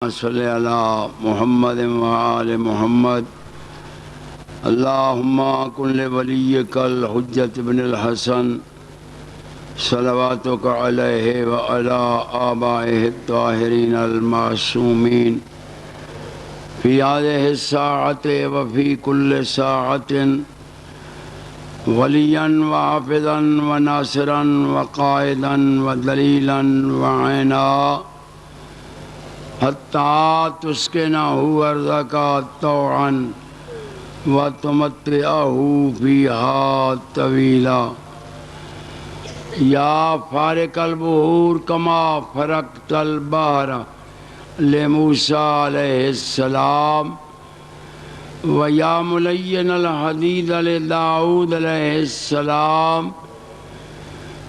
صلی علی محمد وآل محمد اللہم کن لولیک الحجۃ بن الحسن صلواتک علیہ وعلی آبائہ الطاہرین المعصومین فی ہذہ الساعۃ وفی کل ساعۃ ولیاً وحافظاً وناصراً وقائداً ودلیلاً وعینا حتیٰ تسکنہ ارضک طوعاً وتمتعہ فیہا طویلا یا فارق البحور کما فرقت البحر لموسیٰ علیہ السلام ویا ملین الحدید لداؤد علیہ السلام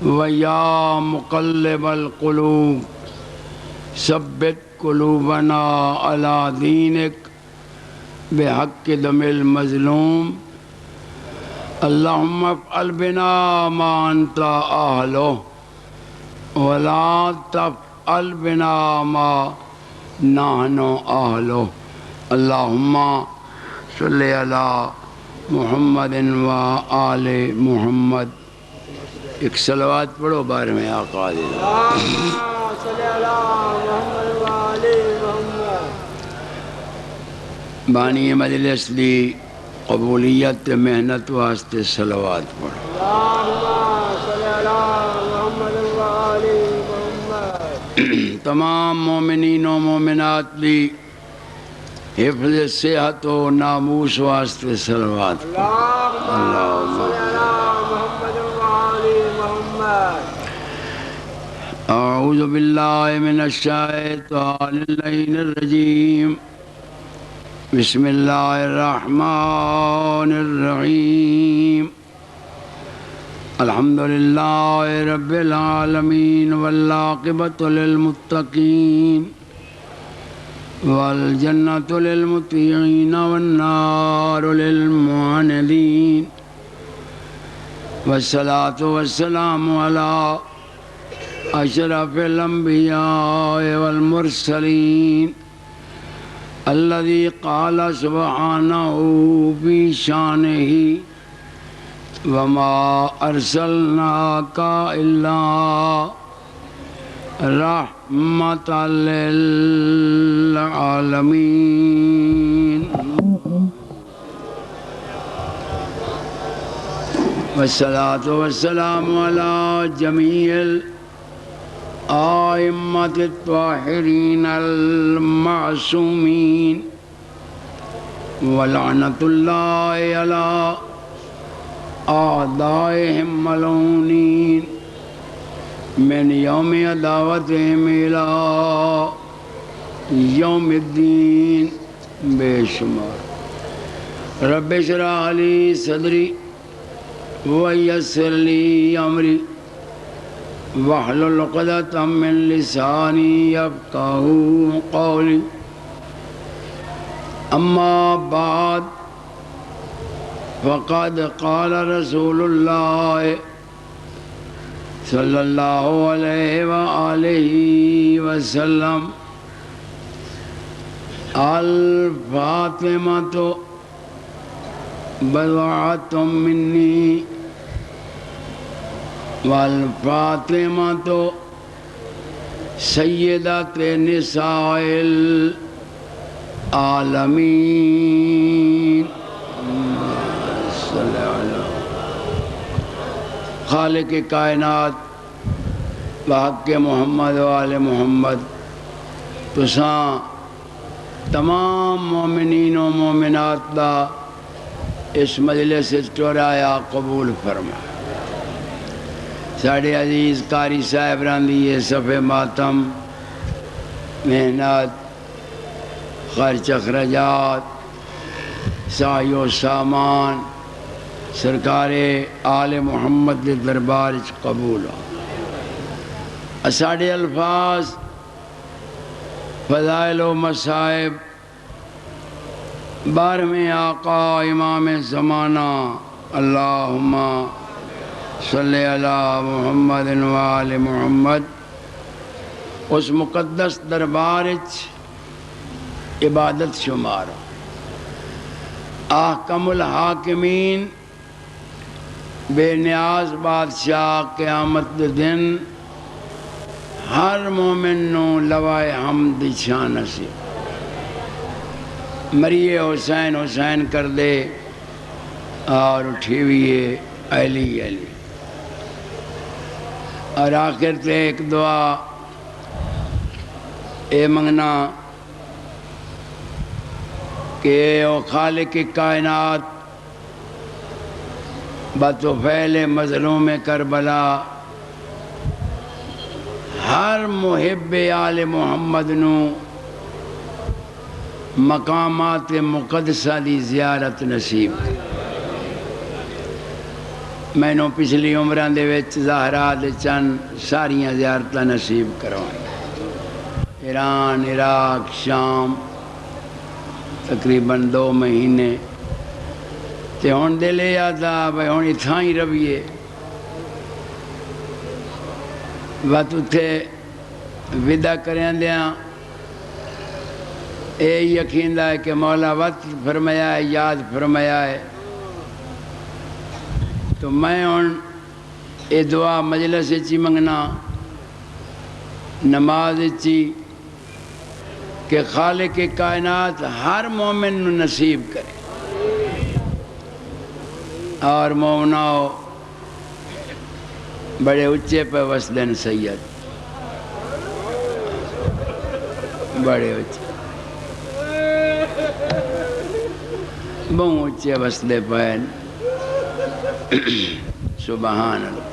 ویا مقلب القلوب ثبت قلوبنا علی دینک بحق دم المظلوم اللہم افعل بنا ما انت اہلہ ولا تفعل بنا ما نحن اہلہ اللہم صلی علی محمد و آل محمد۔ ایک صلوات پڑھو بارے میں آقا علیہ بانی مجلس دی قبولیت محنت واسطے صلوات پڑھو۔ تمام مومنین و مومنات دی حفظ صحت و ناموس واسطے صلوات پڑھو۔ اعوذ باللہ من الشیطان اللعین الرجیم بسم اللہ الرحمن الرحیم الحمدللہ رب العالمین والعاقبۃ للمتقین والجنۃ للمطیعین والنار للمعاندین والصلاة والسلام علی اشرف الانبیاء والمرسلین الذي قال سبحانه في شانه وما أرسلناك إلا رحمة للعالمين والصلاة والسلام على جميع آئمة الطاہرین المعصومین ولعنۃ اللہ علی اعدائہم ملعونین من یوم عداوتہم الی یوم الدین بے شمار۔ رب اشرح لی صدری ویسر لی امری واحلل عقدۃ من لسانی یفقہوا قولی اما بعد فقد قال رسول اللہ صلی اللہ علیہ وآلہ وسلم الفاطمۃ بضعۃ منی والفاطمۃ سیدۃ نساء العالمین۔ خالق کائنات بحق محمد و آل محمد تساں تمام مومنین و مومنات دا اس مجلس ٹورایا قبول فرما۔ ساڑھے عزیز قاری صاحب راندی صفحہ ماتم محنت خرچ اخراجات سعی و سامان سرکار آل محمد دے دربار قبول ہو۔ ساڑھے الفاظ فضائل و مصائب بارہویں آقا امام زمانہ اللہم صلی علی محمد و آل محمد اس مقدس دربار عبادت شمار ہو۔ احکم الحاکمین بے نیاز بادشاہ قیامت دے دن ہر مومن نو لوائے حمد دی شان نصیب، مریے حسین حسین کر دے اور اٹھی ہوئے علی علی۔ اور آخر تے ایک دعا اے منگنا کہ او خالق کائنات بطفیل مظلوم کربلا ہر محب آل محمد نو مقامات مقدسہ دی زیارت نصیب۔ میں نو پچھلی عمران دے وچ زہرا دے چند ساریاں زیارتاں نصیب کروائیں، ایران، عراق، شام، تقریباً 2 مہینے تے ہون دے لے آدھا بھائی ہون اتھاں ہی رویے بات اتھے ودا کریں دیاں۔ اے یقین ہے کہ مولا وقت فرمایا ہے، یاد فرمایا ہے، تو میں ہون اے دعا مجلس چی منگنا، نماز چی، کہ خالق کائنات ہر مومن نو نصیب کرے۔ اور مومناؤ بڑے اچھے پہ وصلن سید، بڑے اچھے بہت اچھے وصلے پہن، سبحان اللہ۔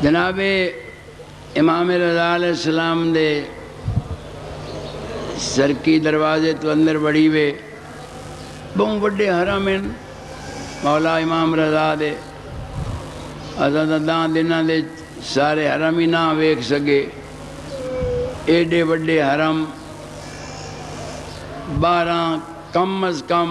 جناب امام رضا علیہ السلام دے سرکی دروازے تو اندر بڑی وے بہت بڑے حرم ہیں مولا امام رضا دے، دان دنہ دے سارے حرم ہی نہ ویکھ سکے، ایڈے بڑے حرم 12 کم از کم،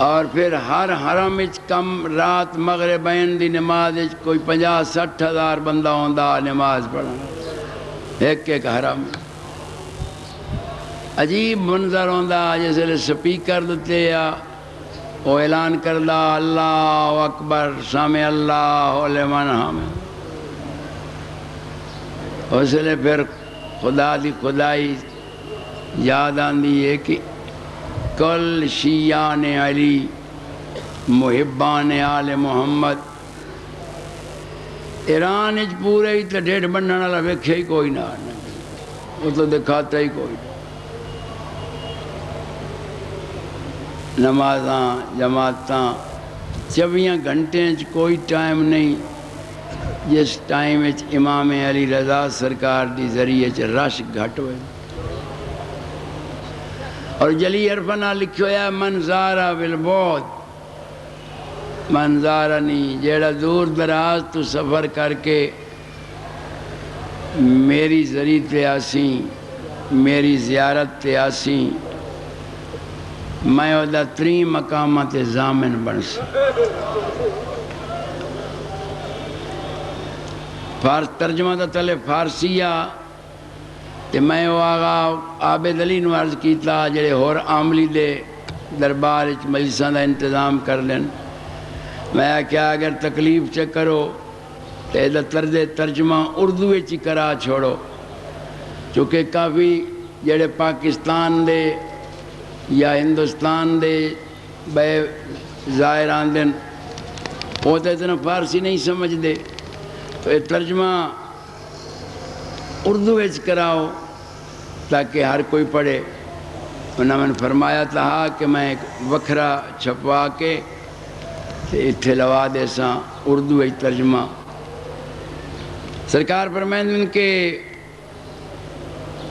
اور پھر ہر حرم اچ کم رات مغربین دی نماز اچ کوئی 50-60 ہزار بندہ ہوندا نماز پڑھنا ایک ایک حرم۔ عجیب منظر ہوندا جیسے سپیکر دتے یا وہ اعلان کردہ اللہ اکبر سامع اللہ لمن حمد، اس لئے پھر خدا دی خدائی یاد آندی ہے کہ کل شیعان علی محبان آل محمد، ایران اچ پورے ہی تو ڈیڑھ بننے والا ویکھے ہی کوئی نہ، وہ تو دکھاتا ہی کوئی نہ۔ نمازاں جماعتاں 24 گھنٹے اچ کوئی ٹائم نہیں جس ٹائم اچ امام علی رضا سرکار دی ذریعے چ رش گھٹ ہوئے۔ اور جلی عرفانہ لکھو ہے منظارہ بالبعد، منظارنی جیڑا دور دراز تو سفر کر کے میری ذریعے تے آسیں، میری زیارت تے آسیں، میں اوہ 3 مقامات ضامن بن سا۔ ترجمہ دا تلے فارسیہ تے میں وہ آغا عابد علی نو عرض کیتا جڑے ہور عاملی دے دربار مجلساں دا انتظام کر لیں، میں کیا اگر تکلیف چ کرو تے دا طرز ترجمہ اردو چی کرا چھوڑو، چونکہ کافی جڑے پاکستان دے یا ہندوستان دے بے ظاہر آندن وہ تو اتنا فارسی نہیں سمجھ دے، تو یہ ترجمہ اردو وچ کراؤ تاکہ ہر کوئی پڑھے۔ انہوں نے فرمایا تھا کہ میں ایک وکھرا چھپوا کے اتھے لوا دے ساں اردو وچ ترجمہ۔ سرکار فرمائیں کہ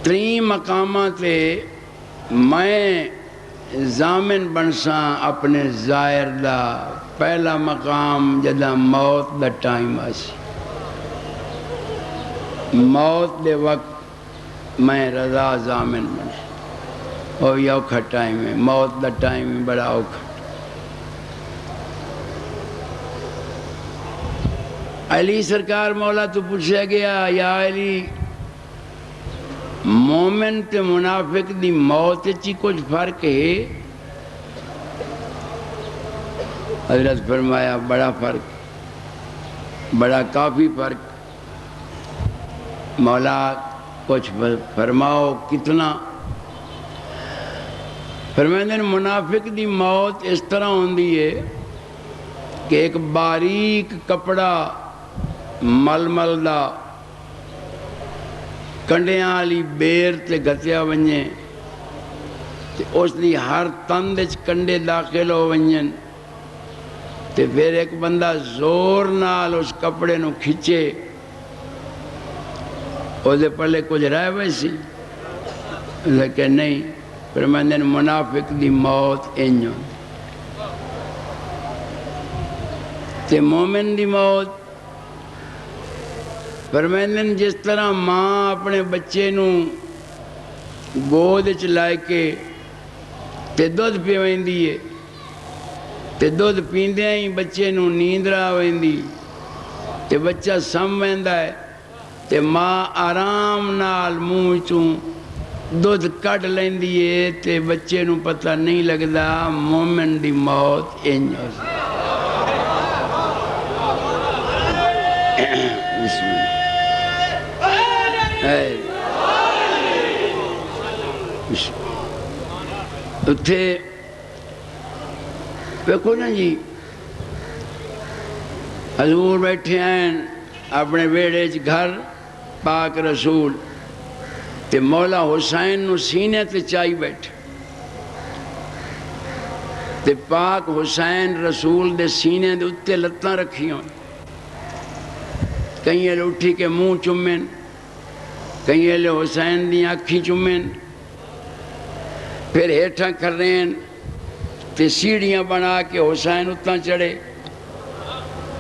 3 مقامات میں ضامن بنساں اپنے ظاہر دا۔ پہلا مقام جدہ موت دا ٹائم آسی، موت دے وقت میں رضا ضامن بنساں، وہ بھی اوکھا ٹائم ہے، موت دا ٹائم ہے بڑا اوکھا۔ علی سرکار مولا تو پوچھا گیا یا علی مومن تے منافق دی موت چی کچھ فرق ہے؟ حضرت فرمایا بڑا فرق، بڑا کافی فرق۔ مولا کچھ فرماؤ کتنا؟ فرمائیں منافق دی موت اس طرح ہوندی ہے کہ ایک باریک کپڑا مل دا کنڈیاں والی بیر تے گھتیا ونجے تے اس دی ہر تند وچ کنڈے داخل ہو ونجن تے پھر ایک بندہ زور نال اس کپڑے نو کھچے او دے پلے کچھ رہ ویسی لیکن نہیں۔ فرماندے منافق دی موت انجو تے مومن دی موت فرماندے جس طرح ماں اپنے بچے نو گود وچ لائے کے تے دودھ پیویندی ہے تے دودھ پیندے ہی بچے نو نیندر آویندی تے بچہ سم ویندا ہے تے ماں آرام نال منہ چوں دودھ کٹ لیندی ہے تے بچے نو پتہ نہیں لگدا۔ مومن دی موت انج اتھے دیکھو نا جی حضور بیٹھے ہیں اپنے بیڑے چ گھر پاک رسول تے مولا حسین نو سینے تے چائی بیٹھے تے پاک حسین رسول دے سینے دے اتے لتاں رکھی ہوں، کہیں ایلے اٹھی کے منہ چومن، کہیں ایلے حسین دی آنکھیں چومن، پھر ہیٹھاں کر رہے ہیں تے سیڑھیاں بنا کے حسین اتنا چڑھے،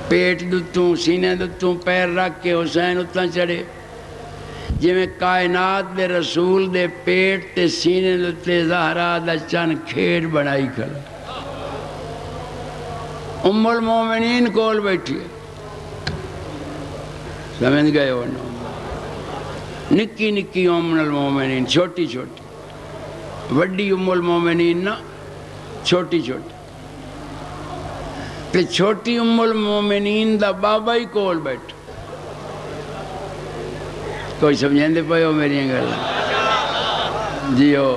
پیٹ دتوں سینے دتوں پیر رکھ کے حسین اتنا چڑھے، جی میں کائنات دے رسول دے پیٹ تے سینے دتے زہرا دا چند کھیڑ بنائی کھڑا۔ ام المومنین کول بیٹھی ہے، سمجھ گئے ہو نا؟ نکی نکی ام المومنین، چھوٹی چھوٹی، وڈی ام المومنین نا چھوٹی چھوٹی، تے چھوٹی ام المومنین دا بابا ہی کول بیٹھ۔ کوئی سمجھیں دے پائے ہو میری گل؟ جی ہو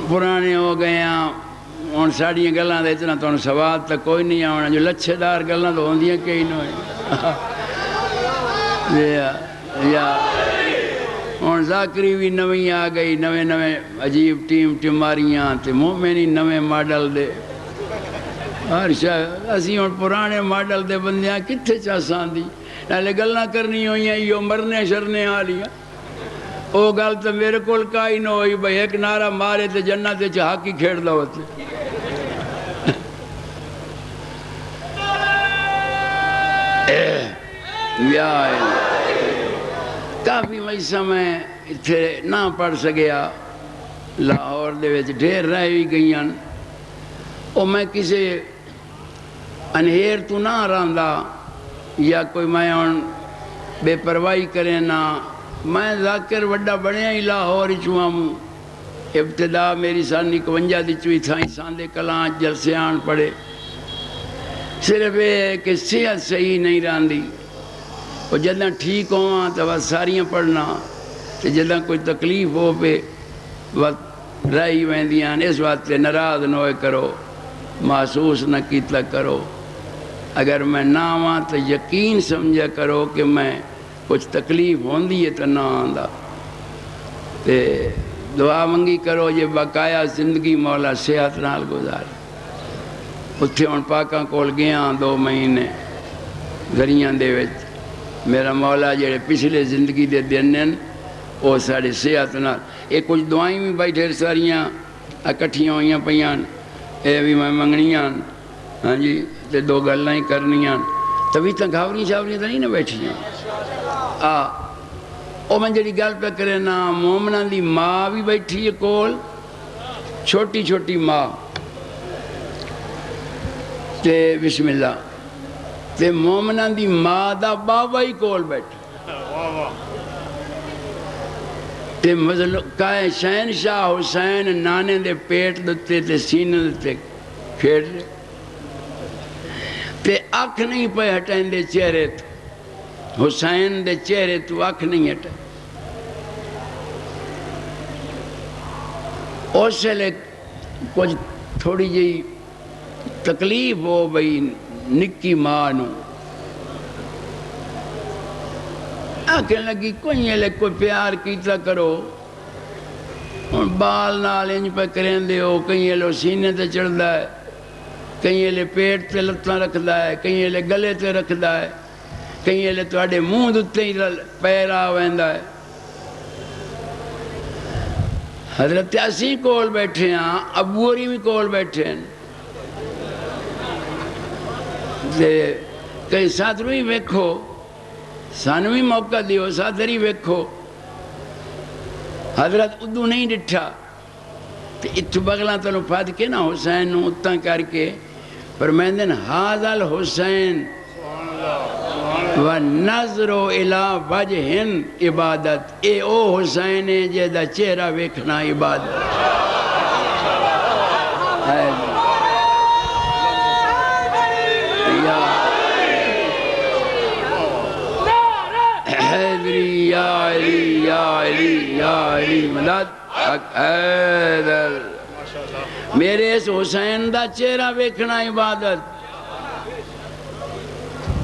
پرانے ہو گئے ہیں ہوں ساڑیاں گلاں دے اتنا تو سواد تک کوئی نہیں آنا، جو لچھے دار گلاں تو ہوندیاں کئی نہ ہوئی یا ہوں ذاکری بھی نویں آ گئی، نویں نویں عجیب ٹیم ٹماریاں تے مومنی نویں ماڈل دے ہر شاید اسی ہوں پرانے ماڈل دے بندیاں کتھے چاساں دی نالے گلنا کرنی ہوئی ہیں یہ مرنے شرنے آلیاں او گل تو میرے کول کائی نہ ہوئی بھئی ایک نعرہ مارے تے جنت تے ہاکی کھیڑ دا ہوتے کافی ویسا میں اتھے نہ پڑھ سکیا، لاہور دے وچ ڈھیر رہ بھی گئیاں، او میں کسے انہیر تو نہ رہندا یا کوئی میں بے پرواہی کرے نہ، میں ذاکر وڈا بڑھیا ہی لاہور چواں ابتدا میری سال 51 دی چوئی تھائیں ساندے کلاں جلسے آن پڑے، صرف یہ کہ صحت صحیح نہیں راندی، اور جداں ٹھیک ہوا تو بس ساریاں پڑھنا، تو جداں کوئی تکلیف ہو پہ وقت رہی ویندیاں، اس واسطے ناراض نہ ہوئے کرو، محسوس نہ کیتا کرو، اگر میں نہ آواں تو یقین سمجھا کرو کہ میں کچھ تکلیف ہوندی ہے تو نہ آندا، تے دعا منگی کرو یہ بقایا زندگی مولا صحت نال گزار۔ اتھے ہن پاکاں کول گیا 2 مہینے گھریاں دے وچ، میرا مولا جڑے پچھلے زندگی دے دن ہیں وہ ساڑی صحت نال، یہ کچھ دعائیں بھی بھائی ڈھیر ساریاں اکٹھیاں ہوئیاں پیاں، اے بھی میں منگنیاں، ہاں جی تے 2 گلاں ہی کرنیاں، تبھی تک گھاوریاں شاوریاں تو نہیں نہ بیٹھیاں۔ او میں جڑی گل پہ کرے نا مومنہ دی ماں بھی بیٹھی ہے کول، چھوٹی چھوٹی ماں، تے بسم اللہ تے مومنہ دی ماں دا بابا ہی کول بیٹھا، تے کہے شہنشاہ حسین نانے دے پیٹ دتے تے سینے دتے کھیڑ رہے تے اکھ نہیں پہ ہٹائیں دے چہرے تو حسین دے چہرے تو اکھ نہیں ہٹائیں اس لئے کچھ تھوڑی جی تکلیف ہو بھئی نکی ماں نو آکھیں لگی کوئی لے کوئی پیار کیتا کرو اور بال نال انج پہ کریں دے ہو کہیں لو سینے تے چڑھدا ہے کہیں لے پیٹ تے لتاں رکھدا ہے کہیں لے گلے تے رکھدا ہے کہیں لے تواڈے منہ دتے ہی پیر آ ویندا ہے حضرت اسی کول بیٹھے ہاں ابو ہوری بھی کول بیٹھے ہیں کہیں ساتھ روئی ویکھو سانوی موقع دیو ساتھ ہی ویکھو حضرت ادو نہیں ڈٹھا تو اتھو بغلہ تلو پھاد کے نا حسین نو اتاں کر کے فرمیندن حاضل حسین وَنَظْرُ إِلَىٰ وَجْهٍ عبادت اے او حسین ہے جیدہ چہرہ ویکھنا عبادت حیدری یا علی یا علی یا علی مدد حق حیدر میرے اس حسین دا چہرہ ویکھنا عبادت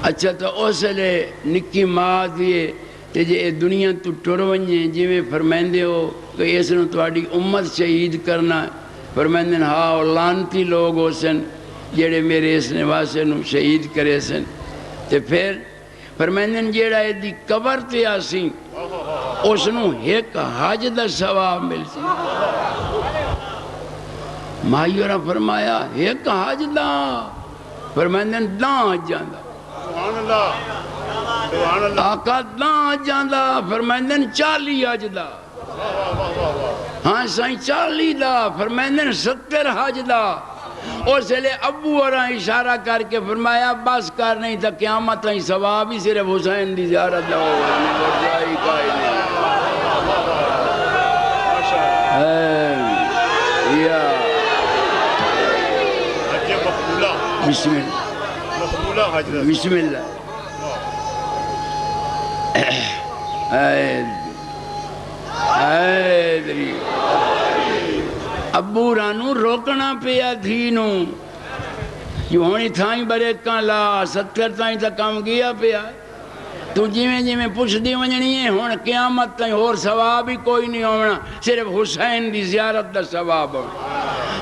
اچھا تو اس لئے نکی ماں دیئے تے جے دنیا تو ٹر ونجیں جی میں فرمیندے ہو کہ اس نے تواڈی امت شہید کرنا ہے فرمیندن ہاں لانتی لوگ ہو سن جیڑے میرے اس نے واسے نو شہید کرے سن تے پھر فرمیندن جیڑا دی قبر تے آسیں اس نو ایک حج دا ثواب مل سی مائیورہ فرمایا ایک حج دا فرمیندن دان جاندہ آقا دان جاندہ فرمیندن 40 حج دا ہاں سائیں 40 دا فرمیندن 70 حج دا اس لئے ابو اور اشارہ کر کے فرمایا بس کر نہیں تھا قیامت نہیں ثواب ہی صرف حسین دی زیارت دا بسم اللہ بسم اللہ ابو رانو روکنا پیا دھینو جو ہونی تھائیں بریکاں لا 70 تائیں تا کام گیا پیا تو جی میں پوچھ دی ونجنی ہے ہون قیامت تائیں اور ثواب ہی کوئی نہیں ہونا صرف حسین دی زیارت دا ثواب ہونا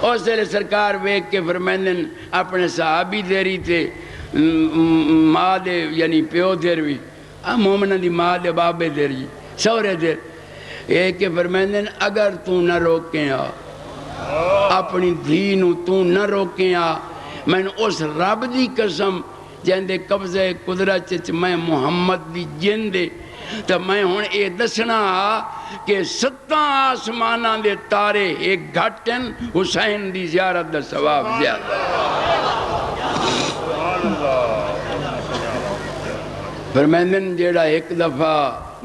اور سے سرکار بیک کے فرمیندن اپنے صحابی دیری تھے ماں دے یعنی پیو دیر بھی مومنہ دی ماں دے بابے دیر جی سورے دیر ایک کے فرمیندن اگر تو نہ روکیں آ اپنی دینو تو نہ روکیں آ میں اس رب دی قسم جہندے قبضہ قدرت میں محمد دی جندے تو میں ہون اے دسنا کہ 7 آسمانہ دے تارے ایک گھٹن حسین دی زیارت دا ثواب زیادہ فرمیندن جیڑا ایک دفعہ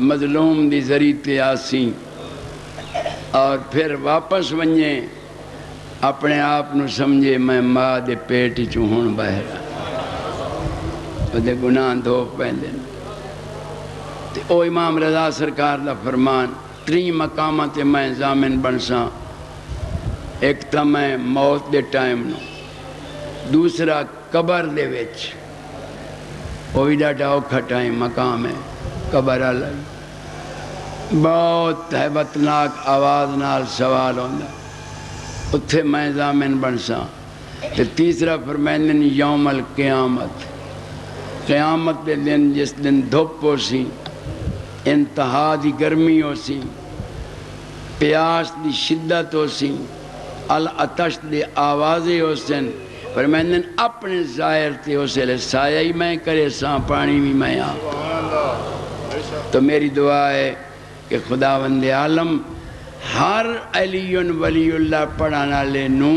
مظلوم دی ذریعے آسیں اور پھر واپس ونجیں اپنے آپ نو سمجھے میں ماں دے پیٹ چون بہرا دے گناہ دھو پہندن او امام رضا سرکار دا فرمان 3 مقامات میں ضامن بنساں ایک تا میں موت دے ٹائم نو دوسرا قبر دے وچ وہ ڈاٹا اوکھا ٹائم مقام ہے قبر اللہ بہت حیبتناک آواز نال سوال ہوندہ اتھے میں ضامن بنساں تیسرا فرمیندن یوم القیامت قیامت دے دن جس دن دھوپ ہو سی انتہا دی گرمی ہو سی پیاس دی شدت ہو سی العطش دی آوازیں ہو سن فرمیندن اپنے ظاہر تے ہو سے لے سایہ ہی میں کرے ساں پانی بھی میں آ تو میری دعا ہے کہ خداوند عالم ہر علی ولی اللہ پڑھانا لے نو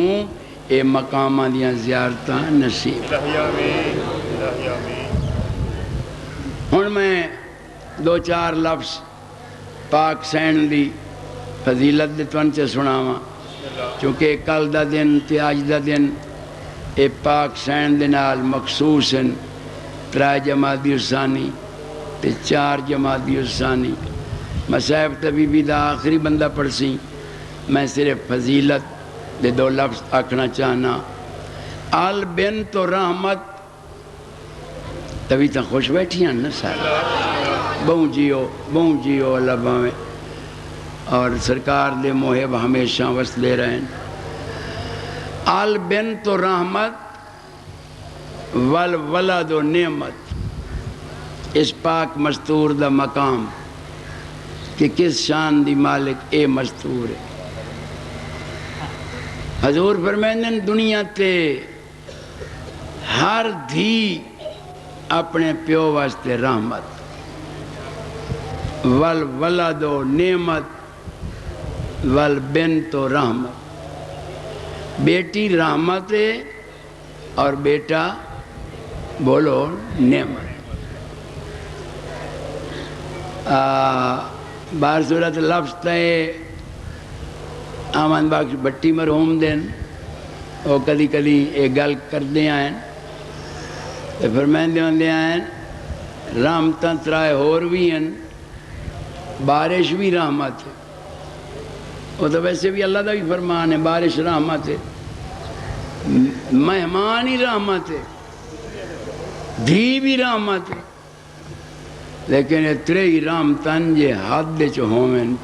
اے مقامہ دیاں زیارتاں نصیب ہن میں 2-4 لفظ پاک سین دی فضیلت دے تون سے سناواں چونکہ کل دا دن تے اج دا دن اے پاک سین دے نال مخصوص ہیں 3 جمادی الثانی تے 4 جمادی الثانی مصاحب طبیبی دا آخری بندہ پڑھ سی میں صرف فضیلت دے 2 لفظ آکھنا چاہنا البنت رحمت تبھی تا خوش بیٹھی ہیں نا سارے بہوں جیو اللہ باویں اور سرکار دے محب ہمیشہ وصلے رہیں البنت رحمت والولد نعمت اس پاک مستور دا مقام کہ کس شان دی مالک اے مستور ہے حضور فرمائندن دنیا تے ہر دھی اپنے پیو واسطے رحمت والولد نعمت والبنت رحمت بیٹی رحمت ہے اور بیٹا بولو نعمت بار صورت لفظ تے آمن باغ بٹی مرحوم دن وہ کدی کدی ایک گل کردے آئیں فرمائندے ہوندے آئیں رحمتاں ترائے ہور بھی ہیں بارش بھی رحمت ہے وہ تو ویسے بھی اللہ دا بھی فرمان ہے بارش رحمت ہے مہمان ہی رحمت ہے دھی بھی رحمت ہے لیکن اترے ہی رحمتن جے حد چو ہومن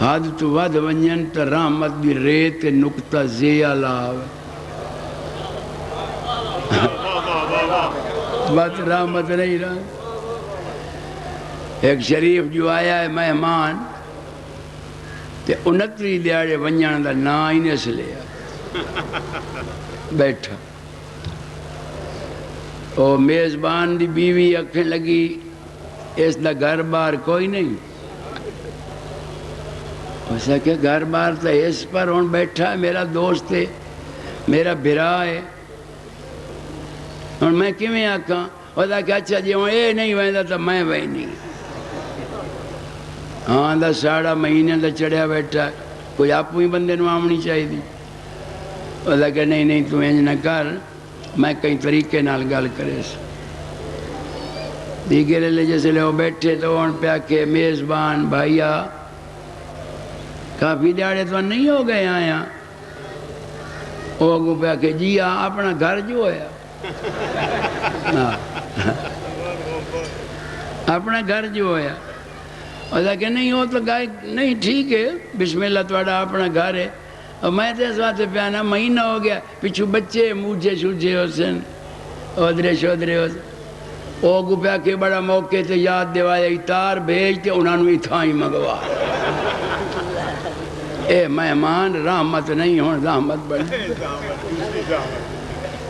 حد تو ود ونجن تا رحمت بھی ریت نکتہ زیہ لاوے بات رحمت نہیں رہا ایک شریف جو آیا ہے مہمان تے 29 دیاڑے ونجن دا نا ہی نہیں لیا بیٹھا او میزبان دی بیوی اکھیں لگی اس دا گھر بار کوئی نہیں اسا کہ گھر بار تا اس پر ہون بیٹھا ہے میرا دوست ہے میرا بھرا ہے اور میں کیوں آکھاں اسا کہ اچھا جی ہوں اے نہیں ویندہ تا میں وہی نہیں ہاں دا 6.5 مہینے دا چڑھیا بیٹھا ہے کوئی آپ ہی بندے نو آمنی چاہی دی اسا کہ نہیں تو انج نہ کر میں کئی طریقے نال گل کرے دیگر لے جیسے لے وہ بیٹھے تو ان پہ آکے میزبان بھائیا کافی دیاڑے تو نہیں ہو گئے آیا وہ اگو پہ آکے جی اپنا گھر جو ہے اپنا گھر جو ہے اور کہ نہیں ہو تو گائے نہیں ٹھیک ہے بسم اللہ توڑا اپنا گھر ہے اور میں تو اس بات پیانا مہینہ ہو گیا پچھو بچے موجھے شوجھے ہو سن ادھرے شودرے ہو سن او گو پیا کے بڑا موقع تے یاد دیوایا اتار بھیجتے انہوں نے اتھائی مگوا اے مہمان رحمت نہیں ہون رحمت بڑھے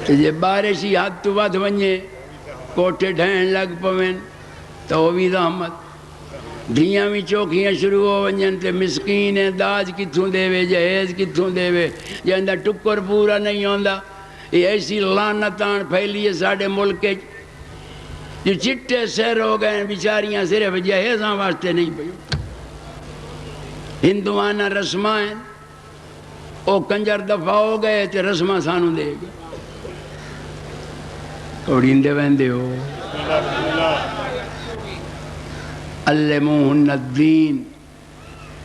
یہ بارشی حد تو ود ونجے کوٹے ڈھین لگ پوین تو وہ بھی رحمت دھیاں بھی چوکیاں شروع ہو ونجن تے مسکین ہیں داج کتھوں دے وے جہیز کتھوں دے وے جہندہ ٹکر پورا نہیں ہوندہ یہ ایسی لعنتان پھیلی ہے ساڑھے ملک جو چٹے سیر ہو گئے ہیں بیچاریاں صرف جہیزاں واسطے نہیں پہی ہندوانہ رسمائیں او کنجر دفع ہو گئے تے رسمہ سانو دے گئے کوڑیندے ویندے ہو علموہن الدین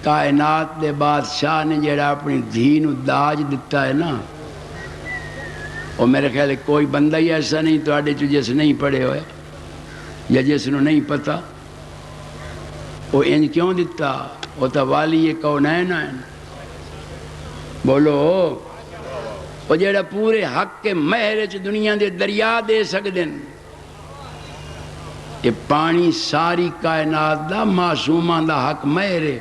کائنات دے بادشاہ نے جڑا اپنی دین و داج دیتا ہے نا اور میرے خیال ہے کوئی بندہ ہی ایسا نہیں تو آڑے جو جیسے نہیں پڑھے ہوئے یا جیسے انہوں نہیں پتا وہ انج کیوں دیتا وہ تا والی کونین ہیں بولو وہ جڑا پورے حق کے مہر دنیا دے دریا دے سکدن یہ پانی ساری کائنات دا معصومان دا حق مہرے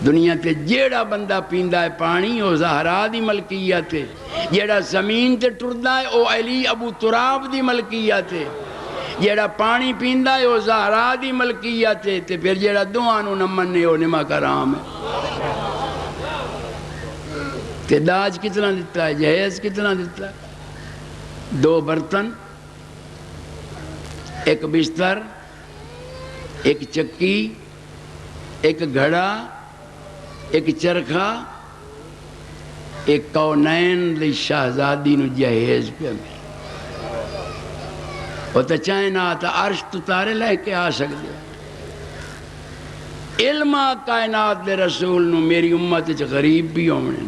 دنیا تے جیڑا بندہ پیندہ ہے پانی وہ زہرا دی ملکیت ہے جیڑا زمین تے ٹردہ ہے وہ علی ابو تراب دی ملکیت ہے جیڑا پانی پیندہ ہے وہ زہرا دی ملکیت ہے تے پھر جیڑا دعانو نمنے وہ نمہ کرام ہے تے داج کتنا دیتا ہے جہیز کتنا دیتا ہے 2 برتن 1 بستر ایک چکی، ایک گھڑا، ایک چرخا، ایک کونین دی شہزادی نو جہیز پہ مل وہ تو چاہنا تا عرش تو تارے لے کے آ سکتے علم کائنات دے رسول نو میری امت چ غریب بھی ہونے،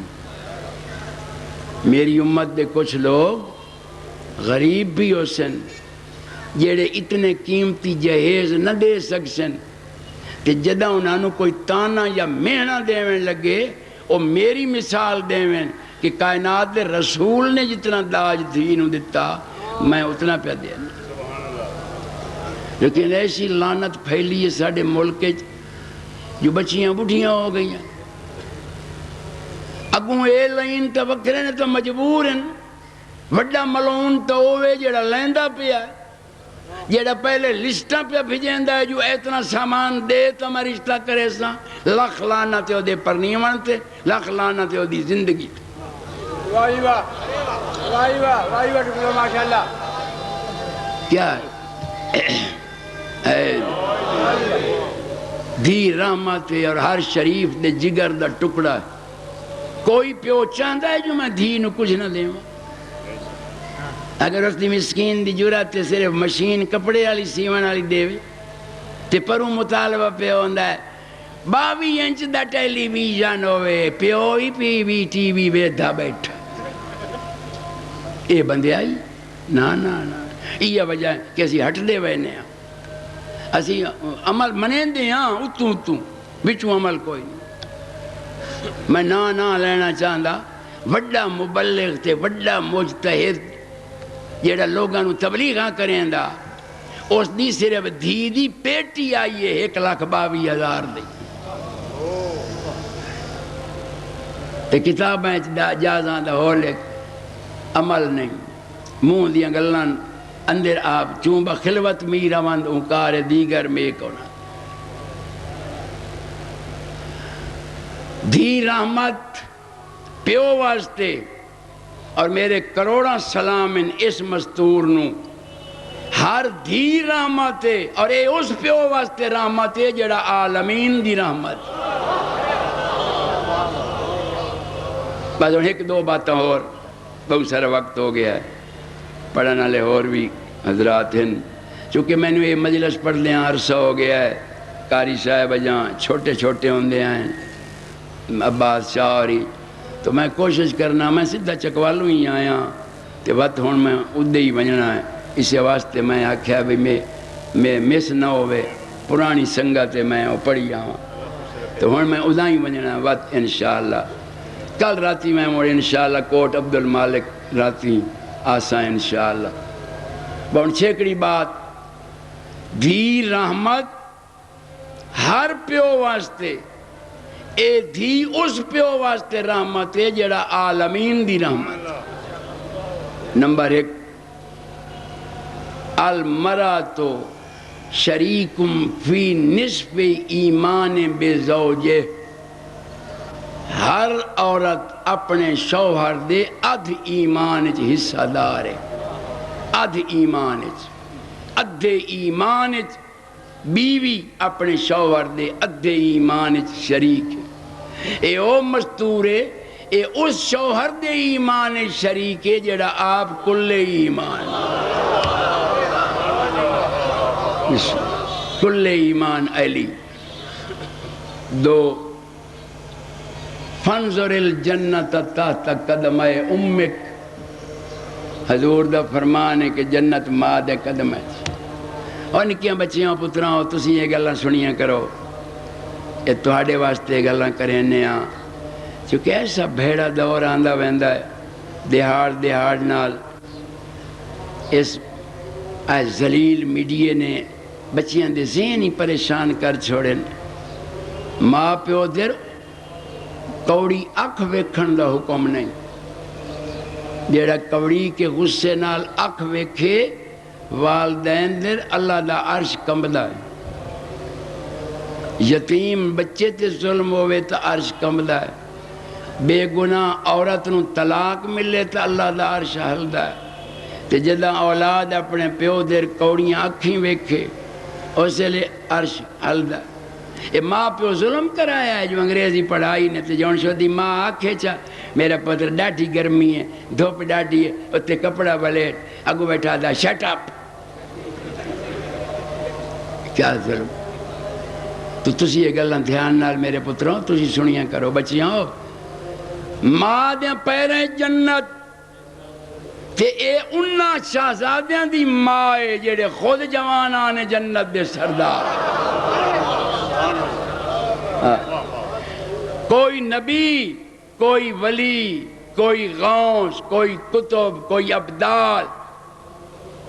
میری امت دے کچھ لوگ غریب بھی ہو سن جیڑے اتنے قیمتی جہیز نہ دے سکسن کہ جدہ انہوں کوئی تانا یا مہنہ دیویں لگے وہ میری مثال دیویں کہ کائنات دے رسول نے جتنا داج تھی انہوں دیتا میں اتنا پہ دینا، لیکن ایسی لعنت پھیلی ہے ساڑھے ملک جو بچیاں بڑھیاں ہو گئی ہیں، اگوں اے لائن تا وکرے نے تو مجبور ہیں، وڈا ملون تو ہوئے جڑا لیندہ پیا ہے، جڑا پہلے لسٹاں پہ بھیجیندہ ہے جو اتنا سامان دے تو میں رشتہ کرے سا، لکھ لعنت ہو دے پر نہیں مانتے، لکھ لعنت ہو دی زندگی وائی واہ وائی واہ وائی واہ ڈکلو ماشاءاللہ کیا ہے دھی رحمت ہے اور ہر شریف دے جگر دا ٹکڑا ہے، کوئی پیو چاہتا ہے جو میں دھی نو کچھ نہ دے اگر اس دی مسکین دی جرات تے صرف مشین کپڑے والی سیون والی دے تے پروں مطالبہ پہ ہوندا ہے 22 انچ دا ٹیلی ویژن ہوئے پیو ہی پی وی ٹی وی ویدھا بیٹھا اے بندے آئی نا نا نا یہ وجہ ہے کہ اسی ہٹ دے وینے ہیں، اسی عمل منین دے ہاں اتوں اتوں بچوں عمل کوئی نہیں، میں نا لینا چاہتا وڈا مبلغ تے وڈا مجتہد جیڑا لوگاں نو تبلیغاں کریں دا اس دی صرف دھی دی پیٹی آئیے 1,22,000 دی تے کتابیں جازاں دا ہو لے عمل نہیں منہ دیاں گلان اندر آپ چون بخلوت میرا مند انکار دیگر میں کونا دھی رحمت پیو واسطے اور میرے کروڑا سلام ان اس مستور نو ہر دھی رحمت ہے اور اے اس پیو واسطے رحمت ہے جڑا عالمین دی رحمت بس ایک دو باتیں اور بہت سارا وقت ہو گیا ہے پڑھنے والے اور بھی حضرات ہیں چونکہ میں نے یہ مجلس پڑھ لیا عرصہ ہو گیا ہے قاری صاحب جہاں چھوٹے چھوٹے ہوندے ہیں عباس شاہ اور تو میں کوشش کرنا میں سدھا چکوالوں ہی آیا تو وقت ہون میں ادھے ہی بننا ہے اسے واسطے میں آکھیا بھی میں مس نہ ہوئے پرانی سنگت میں پڑھی آواں تو ہون میں ادھا ہی بننا ہے وقت انشاءاللہ کل راتی میں موڑے انشاءاللہ کوٹ عبد المالک راتی آسا انشاءاللہ بہن چھیکڑی بات دھی رحمت ہر پیو واسطے اے دھی اس پیو واسطے رحمت ہے جڑا عالمین دی رحمت نمبر 1 المراتو شریکم فی نصف ایمان بے زوجے ہر عورت اپنے شوہر دے ادھ ایمان چ حصہ دار ہے ادھ ایمان چ ادھے ایمان چ بیوی اپنے شوہر دے ادھے ایمان چ شریک ہے اے او مستور ہے اے اس شوہر دے ایمان شریک ہے جڑا آپ کل ایمان کل ایمان علی 2 فنظر الجنت تحت قدم امک حضور دا فرمان ہے کہ جنت ماں دے قدم ہے اور نکیاں بچیاں پتراں ہو تسی یہ گلاں سنیاں کرو یہ تہاڈے واسطے گلاں کرنے ہاں چونکہ ایسا بھیڑا دور آندا ویندا ہے دہاڑ نال اس ذلیل میڈیا نے بچیاں دے ذہن ہی پریشان کر چھوڑے ماں پیو دیر کوڑی اکھ ویکھن دا حکم نہیں جیڑا کوڑی کے غصے نال اکھ ویکھے والدین دیر اللہ دا عرش کمبدا ہے یتیم بچے تے ظلم ہوئے تا عرش کمبدا ہے بے گناہ عورت نو طلاق ملے تا اللہ دا عرش ہلدا ہے تے جدہ اولاد اپنے پیو دیر کوڑیاں اکھیں ویکھے اس لیے عرش ہلدا یہ ماں پیو ظلم کرایا ہے جو انگریزی پڑھائی نے تے جون شو دی ماں آکھے چا میرا پتر ڈاٹھی گرمی ہے دھوپ ڈاٹھی ہے اتنے کپڑا بلیٹ اگو بیٹھا دا شٹ اپ کیا ظلم تو تسی یہ گلاں دھیان نال میرے پتروں تسی سنیاں کرو بچیاں ہو ماں دے پیریں جنت تے اے انہاں شہزادیاں دی ماں ہے جڑے خود جوانان جنت دے سردار کوئی نبی کوئی ولی کوئی غوث کوئی کتب کوئی ابدال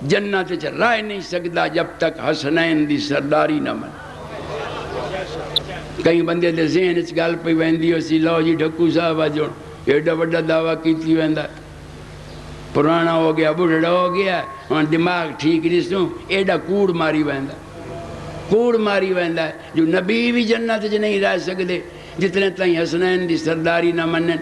جنت چ رہ نہیں سکتا جب تک حسنین دی سرداری نہ من کئی بندے دے ذہن وچ گل پئی ویندی ہو سی لو جی ڈھکو صاحب اج ایڈا وڈا دعویٰ کیتی ویندا پرانا ہو گیا بڑھڑا ہو گیا ہن دماغ ٹھیک نہیں سوں ایڈا کوڑ ماری ویندا ہے جو نبی بھی جنت وچ نہیں رہ سکدے جتنے تائیں حسنین دی سرداری نہ منن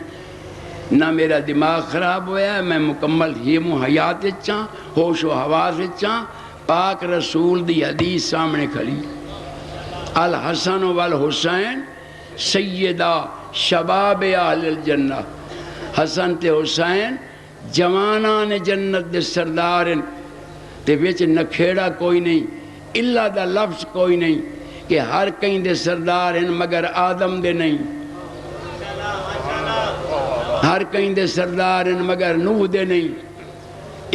نہ میرا دماغ خراب ہویا ہے میں مکمل ہیم و حیات وچاں ہوش و حواس وچاں پاک رسول دی حدیث سامنے کھڑی الحسن والحسین سیدہ شباب اہل الجنہ حسن تے حسین جوانان جنت دے سردارن تے وچ نکھیڑا کوئی نہیں اللہ دا لفظ کوئی نہیں کہ ہر کہیں دے سردار ہیں مگر آدم دے نہیں ہر کہیں دے سردار ہیں مگر نوح دے نہیں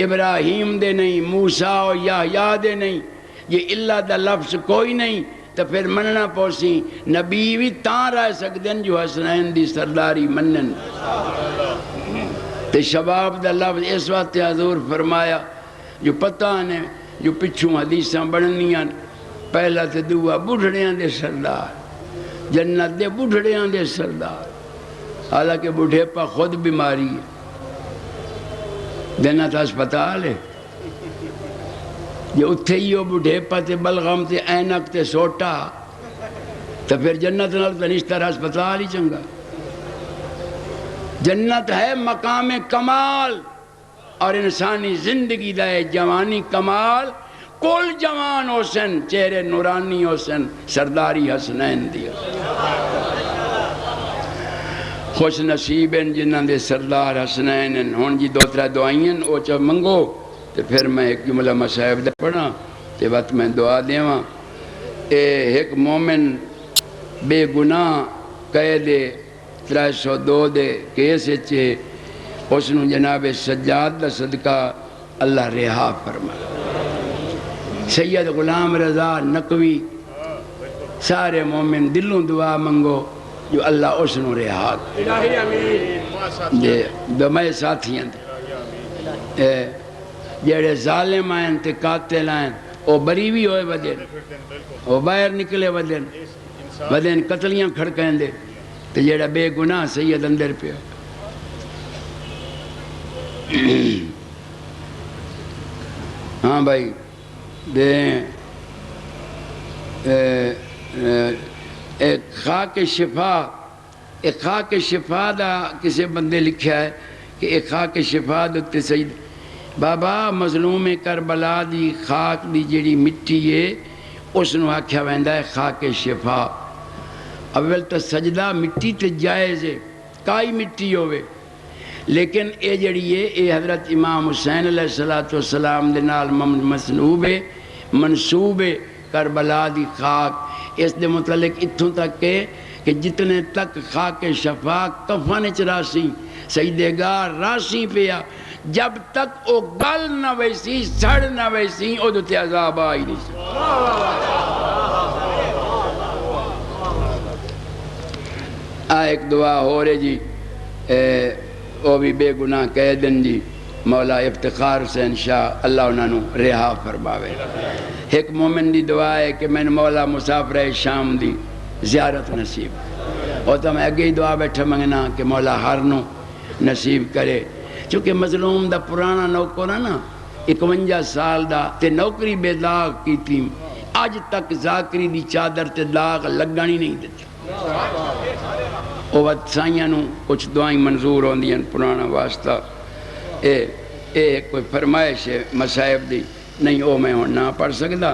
ابراہیم دے نہیں موسیٰ و یحییٰ دے نہیں یہ اللہ دا لفظ کوئی نہیں تو پھر مننا پوسی نبی بھی تاں رہ سکتے ہیں جو حسنین دی سرداری منن تے شباب دا لفظ اس وقت حضور فرمایا جو پتہ نے جو پچھوں حدیثاں بڑھنیاں پہلا تے دعا بڑھڑیاں دے سردار جنت دے بڑھڑیاں دے سردار حالانکہ بڑھے پا خود بیماری ہے دینا تھا اسپتال ہے یہ اتھے ہی ہو بڑھے پا تے بلغم تے اینک تے سوٹا تو پھر جنت نال تنشتر اسپتال ہی چنگا جنت ہے مقام کمال اور انسانی زندگی دائے جوانی کمال کل جوان حسن چہرے نورانی حسن سرداری حسنین دی خوش نصیب ہیں جنہاں دے سردار حسنین ہیں ہون جی دو ترہ دعائیں او چا منگو تو پھر میں ایک جملہ مصائب دے پڑھا تے وقت میں دعا دیواں ایک مومن بے گناہ قید 302 دے کیس چھے اس نو جناب سجاد دا صدقہ اللہ رہا فرما سید غلام رضا نقوی سارے مومن دلوں دعا منگو جو اللہ اس نو رہا یہ دمائے ساتھیاں دے جیڑے ظالم آئیں تے قاتل آئیں او بری بھی ہوئے ودین او باہر نکلے ودین قتلیاں کھڑکیں دے تے جیڑا بے گناہ سید اندر پہ ہاں بھائی دیں ایک خاک شفا دا کسی بندے لکھا ہے کہ ایک خاک شفا دکتے سید بابا مظلوم کربلا دی خاک دی جڑی مٹی ہے اس نو آکھیا ویندا ہے خاک شفا اول تو سجدہ مٹی تے جائز ہے کائی مٹی ہوئے لیکن اے جڑی ہے اے حضرت امام حسین علیہ السلام دے نال منصوب کربلا دی خاک اس دے متعلق اتھوں تک کہ جتنے تک خاک شفا کفن چ راسی سیدے گار راسی پیا جب تک او گل نہ ویسی سڑ نہ ویسی او دوتے عذاب آئی نہیں سی ایک دعا ہو رہے جی او بھی بے گناہ کہہ دن جی مولا افتخار حسین شاہ اللہ انہوں نے رہا فرماوے ایک مومن دی دعا ہے کہ میں نے مولا مسافر شام دی زیارت نصیب اور تو میں اگے ہی دعا بیٹھا منگنا کہ مولا ہر نو نصیب کرے چونکہ مظلوم دا پرانا نوکر نا 51 سال دا تے نوکری بے داغ کی تھی آج تک ذاکری دی چادر تے داغ لگانی نہیں دیتی او وقت سائیاں نو کچھ دعائیں منظور ہوں دیاں پرانا واسطہ اے کوئی فرمائش ہے مسائب دی نہیں او میں نہ پڑھ سکتا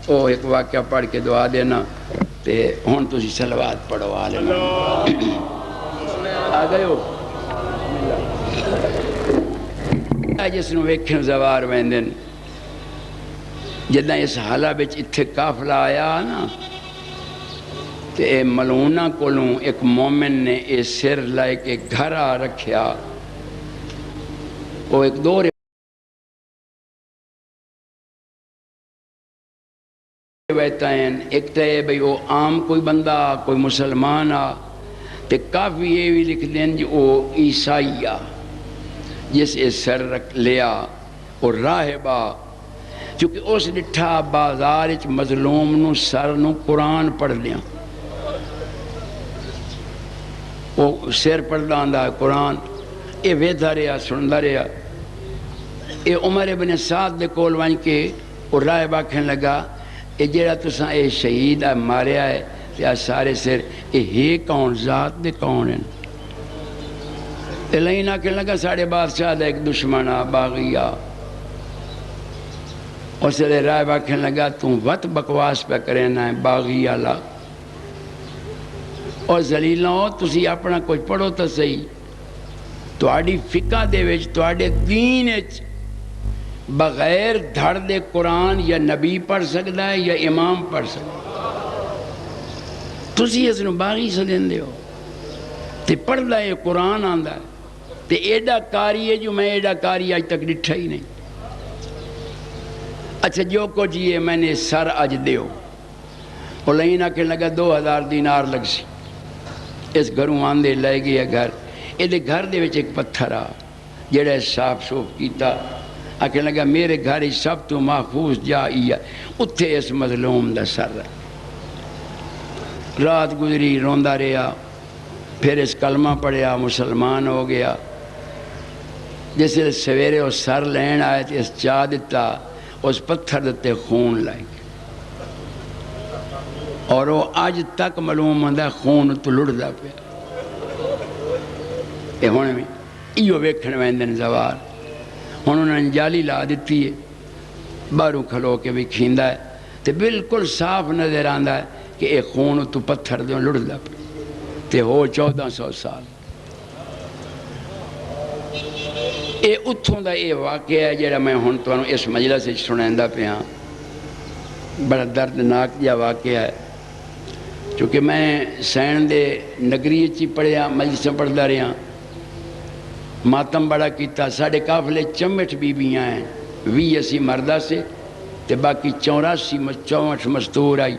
وہ ایک واقعہ پڑھ کے دعا دینا تے ہن تسی صلوات پڑھو آ لینا آ گئے ہو جس نو ویکھن زوار ویندن جداں اس حالہ بچ اتھے قافلہ آیا نا تے اے ملونہ کولوں ایک مومن نے اے سر لائے کے گھر آ رکھیا وہ ایک دور ویتا ہیں ایک تے بھئی وہ عام کوئی بندہ کوئی مسلمان آ تے کافی یہ بھی لکھ دیں جو وہ عیسائی آ جس اے سر رکھ لیا اور راہبہ چونکہ اس ڈٹھا بازار اچ مظلوم نو سر نو قرآن پڑھ دیا وہ سر پڑھ داندا قرآن اے ویدھا رہا سندا رہا اے عمر ابن سعد دے کول وائن کے اور راہبہ کھن لگا اے جیڑا تساں اے شہید ہے ماریا ہے یا سارے سر اے ہی کون ذات دے کون ہیں اے لائنہ کہنے لگا ساڑھے بادشاہ دا ایک دشمن آ باغیہ اور سرے راہبہ کہنے لگا تم وقت بکواس پہ کرنا ہے باغیہ لا اور ذلیلہ ہو تسی اپنا کچھ پڑھو تا صحیح تو آڑی فقہ دے ویچ تو آڑے دین اچ بغیر دھڑ دے قرآن یا نبی پڑھ سکتا ہے یا امام پڑھ سکتا ہے تسی اس نو باغی سے دین دے ہو تے پڑھ دا یہ قرآن آندہ ہے تے ایڈا کاری ہے جو میں ایڈا کاری آج تک ڈٹھا ہی نہیں اچھا جو کچھ یہ میں نے سر اج دیو اور لائنہ کے لگا 2000 دینار لگ سی اس گھروں آندے لے گیا گھر یہ گھر دے وچ ایک پتھر آ جڑا صاف شوف کیتا آکے لگا میرے گھر ہی سب تو محفوظ جا ہے اتھے اس مظلوم دا سر رات گزری روندہ رہا پھر اس کلمہ پڑھیا مسلمان ہو گیا جیسے سویرے وہ سر لین آئے تھے اس چاہ دیتا اس پتھر دیتے خون لائے گئے اور وہ آج تک معلوم ہوندہ خون تو لڑ دا پہ یہ ہونے میں ایو ویکھن ویندن زوار انہوں نے انجالی لا دیتی ہے باروں کھلو کے بھی کھیندہ ہے تو بالکل صاف نظر آندہ ہے کہ ایک خون تو پتھر دوں لڑ دا پہ تے ہو 1400 سال اے اتھوں دا اے واقعہ ہے جیڑا میں ہون تو اس مجلس سے سنیندہ پہ ہاں بڑا دردناک جا واقعہ ہے چونکہ میں سین دے نگری چی پڑھیا مجلسیں پڑھ دا رہا ماتم بڑا کیتا ساڑھے قافلے چمٹ بیبیاں ہیں 20 مردہ سے تے باقی 84 مستور آئی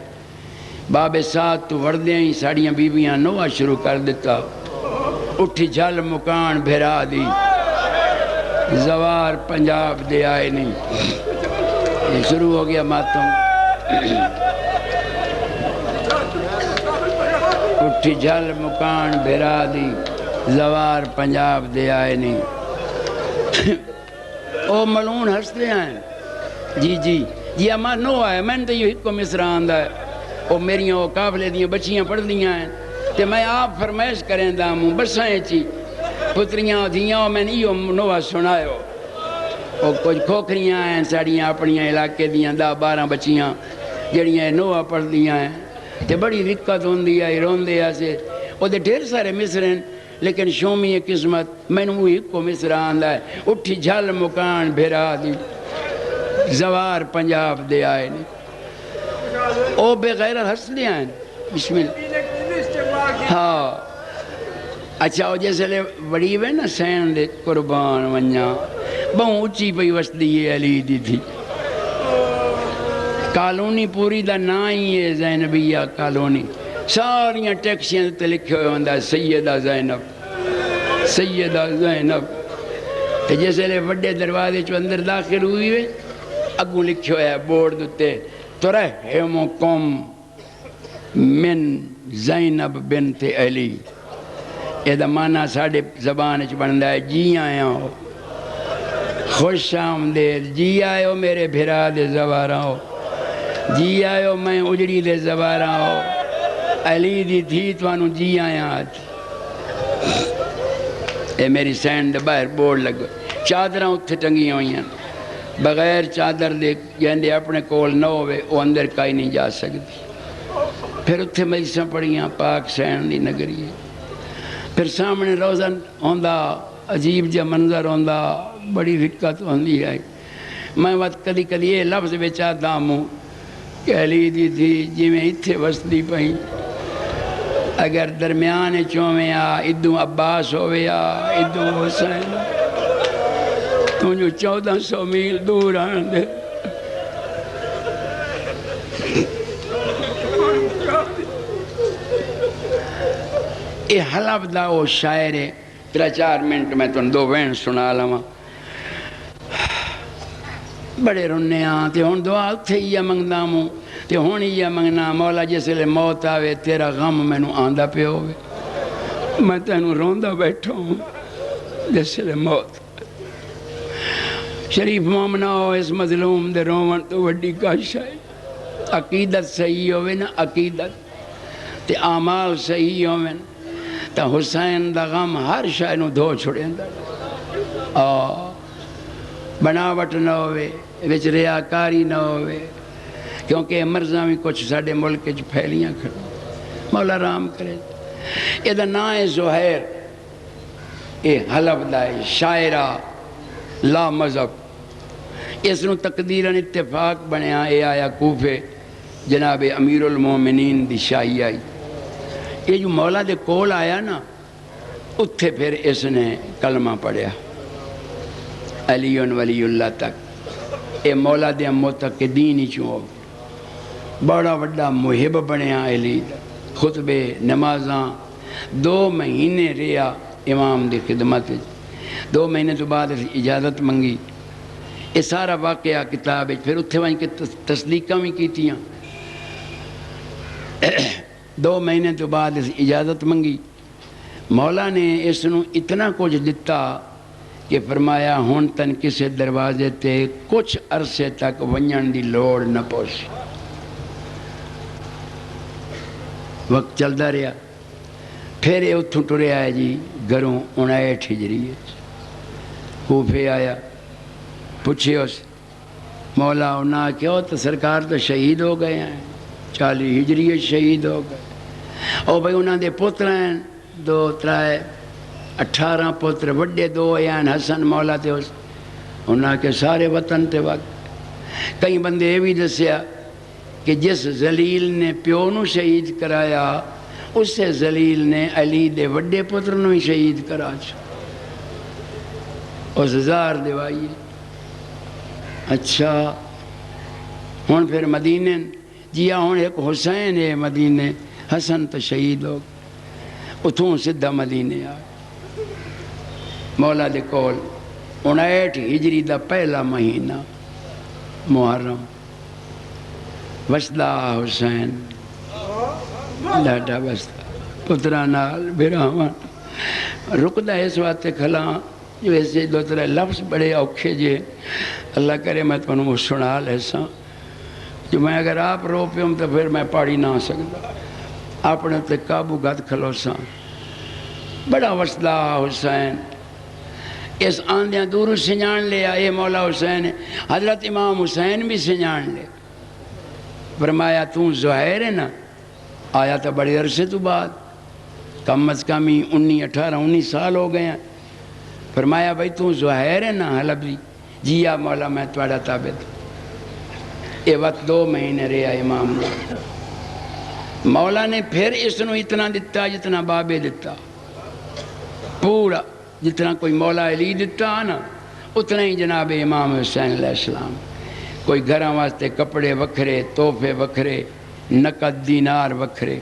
باب ساتھ تو وردے ہی ساڑیاں بیبیاں نوہ شروع کر دیتا اٹھی جھل مکان بھیرا دی زوار پنجاب دے آئے نہیں یہ شروع ہو گیا ماتم اٹھی جھل مکان بھیرا دی زوار پنجاب دے آئے نہیں او ملون ہستے ہیں جی اما نو آئے میں نے تو یہ حکم مصرہ آندہ ہے او میریاں وہ قافلے دیاں بچیاں پڑھ دیاں ہیں تے میں آپ فرمائش کریں داموں برسائیں چی پتریاں دیاں میں نے یہ نوہ سنائے ہو وہ کچھ کھوکریاں ہیں ساڑیاں اپنیاں علاقے دیاں 10-12 بچیاں جڑیاں نوہ پڑھ دیاں ہیں تے بڑی دقت ہوندی ہے رون دیا سے وہ دے ڈھیر سارے مصریں لیکن شومی قسمت میں نے وہی کو مصرہ آندہ ہے اٹھی جھل مکان بھیرا دی زوار پنجاب دے آئے نہیں او بے غیرت ہس لیا ہیں بسم اللہ ہاں اچھا وہ جیسے لے بڑی ہوئے نا سین دے قربان ونیا بہت اچھی پئی وسطی یہ علی دی تھی کالونی پوری دا نا ہی ہے زینبیہ کالونی ساریاں ٹیکسیاں تے لکھے ہوئے ہوندہ ہے سیدہ زینب تے جیسے لے وڈے دروازے چو اندر داخل ہوئی ہوئے اگوں لکھے ہوئے ہے بورڈ دوتے ترحمکم من زینب بنت علی یہ دا معنی ساڑھے زبان چ بندہ ہے جی آیا ہو خوش آمدید جی آئے ہو میرے بھرا دے زوارا ہو جی آئے ہو میں اجڑی دے زوارا ہو علی دی تھی توانو جی آیا آج اے میری سینڈ باہر بورڈ لگو چادرہ اتھے ٹنگی ہوئی ہیں بغیر چادر دے جہندے اپنے کول نہ ہوئے وہ اندر کائی نہیں جا سکتی. پھر اتھے مجلساں پڑھیاں پاک سین دی نگری ہے. پھر سامنے روزن ہوندا عجیب جا منظر ہوندا بڑی دقت ہوندی ہے. میں وقت کدی کدی یہ لفظ بچا داموں کہ علی دی تھی جی میں اتھے وسطی پہی اگر درمیان چومیں ادوں عباس ہوئے ادوں حسین تو جو 1400 میل دور آن دے. یہ حلب دا وہ شاعر ہے 3-4 منٹ میں تو 2 وین سنا لواں. بڑے رونے تے ہن دعا اتھے ہی منگدا موں تے ہن ہی منگنا مولا جس لے موت آوے تیرا غم مینوں آندا پہ ہوے میں تینوں روندا بیٹھا ہوں جس لے موت. شریف مومنا ہو اس مظلوم دے رون تو وڈی کش ہے. عقیدت صحیح ہوئے نا عقیدت تے اعمال صحیح ہوئے تا حسین دا غم ہر شے نوں دھو چھڑیندا. بناوٹ نہ ہوئے وچ ریاکاری نہ ہوئے کیونکہ مرضاں بھی کچھ ساڈے ملک وچ پھیلیاں کھڑی. مولا رام کرے. یہ دا نام ہے زہیر. یہ حلب دا ہے شاعرہ لا مذہب. اس نو تقدیراً اتفاق بنیا. یہ آیا کوفے جناب امیر المومنین دی شاہی آئی. یہ جو مولا دے کول آیا نا اتھے پھر اس نے کلمہ پڑھیا علی ولی اللہ تک. اے مولا دے متقدین ہی چوں بڑا وڈا محب بنیا علی. خطبے نمازاں 2 مہینے رہا امام دی خدمت. 2 مہینے تو بعد اجازت منگی. یہ سارا واقعہ کتاب ہے. پھر اتھے وہیں کے تصدیقاں بھی کیتیاں. 2 مہینے تو بعد اجازت منگی. مولا نے اس نو اتنا کچھ دتا کہ فرمایا ہون تن کسے دروازے تے کچھ عرصے تک ونجن دی لوڑ نہ پوسی. وقت چلدا رہا. پھر یہ اتھوں ٹرے آیا جی گھروں 59 ہجری کوفے آیا. پوچھے اس مولا انہاں کیوں تو سرکار تو شہید ہو گئے ہیں 40 ہجری شہید ہو گئے. او بھائی انہاں دے پتر ہیں 2 3 18 پتر وڈے 2 ہیں حسن مولا تے اس انہاں کے سارے وطن تے وقت. کئی بندے یہ بھی دسیا کہ جس ذلیل نے پیو نو شہید کرایا اس سے ذلیل نے علی دے وڈے پتر نو ہی شہید کرا اس زار دیوائی. اچھا ہون پھر مدینے جی ہون ایک حسین ہے مدینے حسن تو شہید ہو اتھوں سدھا مدینے آ. مولا دے کول 59 ہجری دا پہلا مہینہ محرم وسدا حسین ڈاڈا وسدا پترا نال براہمن رکدا اس واسطے کھلا ویسے 2-3 لفظ بڑے اوکھے جے اللہ کرے میں تمہیں سنا لیسا جو میں اگر آپ رو پیوں تو پھر میں پاڑی نہ سکتا. اپنے تے قابو گد کھلو سا بڑا وسدا حسین. اس آندیاں دور سنجان لیا اے مولا حسین. حضرت امام حسین بھی سنجان لے. فرمایا تو زہیر ہے نا آیا تو بڑے عرصے تو بعد کم از کم ہی 18-19 سال ہو گئے ہیں. فرمایا بھائی تو زہیر ہے نا حلبی. جی یا مولا میں تھوڑا تابع. یہ وقت 2 مہینے رہا امام نے. مولا نے پھر اس نو اتنا دیتا جتنا بابے دیتا پورا جتنا کوئی مولا علی دیتا نا اتنا ہی جناب امام حسین علیہ السلام. کوئی گھراں واسطے کپڑے وکھرے تحفے وکھرے نقد دینار وکھرے.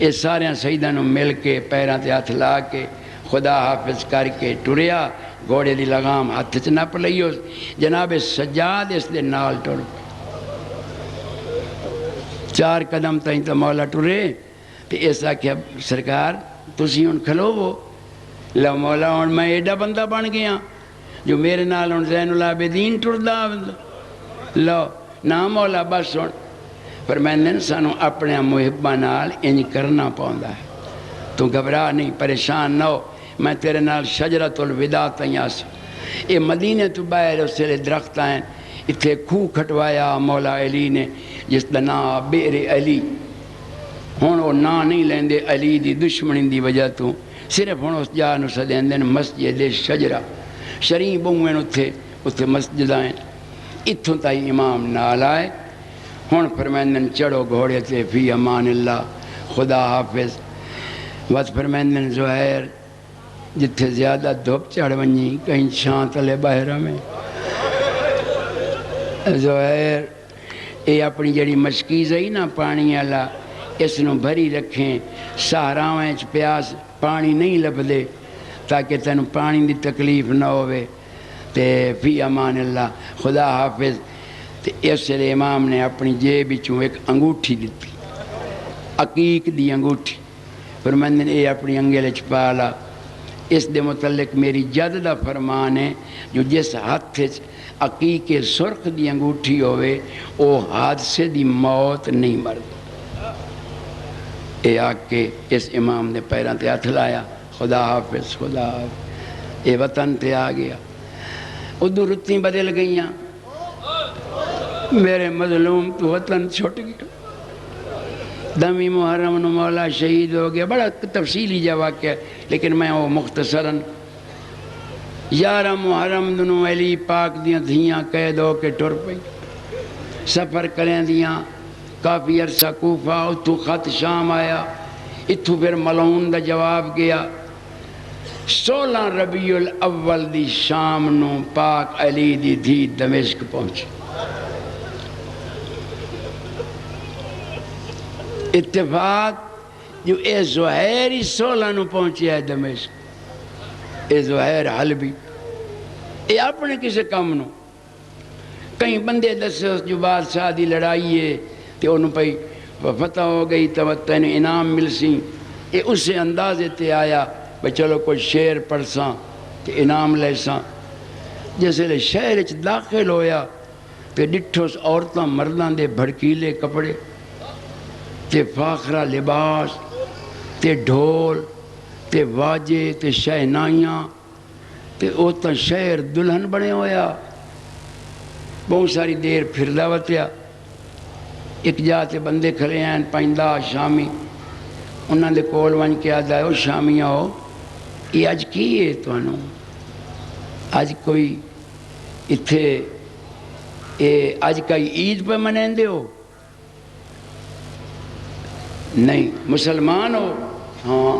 یہ سارے سیداں نو مل کے پیراں تے ہاتھ لا کے خدا حافظ کر کے ٹریا. گھوڑے دی لگام ہاتھ چ نپ لئیو. جناب سجاد اس دے نال ٹر 4 قدم تائیں تو مولا ٹرے تو ایسا کہ سرکار تسی ہن کھلو وہ لو مولا ہن میں ایڈا بندہ بن گیا جو میرے نال ہن زین العابدین ٹردا لو نہ مولا بس ہن. پر میں نے سانو اپنے محباں نال انج کرنا پوندا ہے. تو گھبرا نہیں پریشان نہ ہو. میں تیرے نال شجرۃ الوداع تائیں آس یہ مدینے تو باہر اس سے درخت ہیں اتنے خوہ کھٹوایا مولا علی نے جس کا نام بئر علی ہوں وہ نام نہیں لیندے علی دی دشمنی دی وجہ تو صرف ہوں اس جا نو سدیندے مسجد شجرہ شریع بہویں اتھے مسجد ہیں اتھوں تائی امام نال آئے ہوں فرمیندن چڑھو گھوڑے تے فی امان اللہ خدا حافظ بس فرمیندن زہیر جتھے زیادہ دھوپ چڑھ ونجی کہیں چھاں تلے باہرہ میں زہیر اے اپنی جڑی مشکیز ہے نا پانی اللہ اس نو بھری رکھیں سہراویں پیاس پانی نہیں لب دے تاکہ تینوں پانی دی تکلیف نہ ہوئے تے فی امان اللہ خدا حافظ تے اس لئے امام نے اپنی جیب چوں ایک انگوٹھی دیتی عقیق دی انگوٹھی فرمندن اے اپنی انگل چپالا اس دے متعلق میری جد دا فرمان ہے جو جس ہاتھ عقیق سرخ دی انگوٹھی ہوئے او حادثے دی موت نہیں مرد اے آکے اس امام نے پیران تے ہاتھ لایا خدا حافظ خدا حافظ اے وطن تے آ گیا ادھو رتیں بدل گئیاں میرے مظلوم تو وطن چھوٹ گیا دمی محرم نو مولا شہید ہو گیا بڑا تفصیلی جواب کیا لیکن میں وہ مختصراً 11 محرم دنوں علی پاک دیاں دھیاں قید ہو کے ٹر پئی سفر کریں دیاں کافی عرصہ کوفہ اتھو خط شام آیا اتھو پھر ملعون دا جواب گیا 16 ربیع الاول دی شام نو پاک علی دی دھی دمشق پہنچی اتفاق جو اے زہیر ہی 16 نو پہنچی ہے دمشق اے زہیر حلبی اے اپنے کسے کم نو کہیں بندے دسے جو بادشاہ دی لڑائی ہے تے انہوں پہ فتح ہو گئی تو تینوں انعام مل سی اے اسے اندازے تے آیا بھئی چلو کوئی شعر پڑھساں تے انعام لے ساں جیسے لے شہر اچ داخل ہویا تے ڈٹھوس عورتاں مرداں دے بھڑکیلے کپڑے تے فاخرہ لباس تے ڈھول تے واجے تے شہنائیاں تے اوتاں شہر دلہن بنے ہویا بہت ساری دیر پھر دعوتیا ایک جاتے بندے کھلے ہیں پائندہ شامی انہاں دے کول ون کے آدھا ہے او شامیاں ہو یہ آج کی ہے تو انہوں آج کوئی اتھے آج کئی عید پہ منین دے ہو نہیں مسلمان ہو ہاں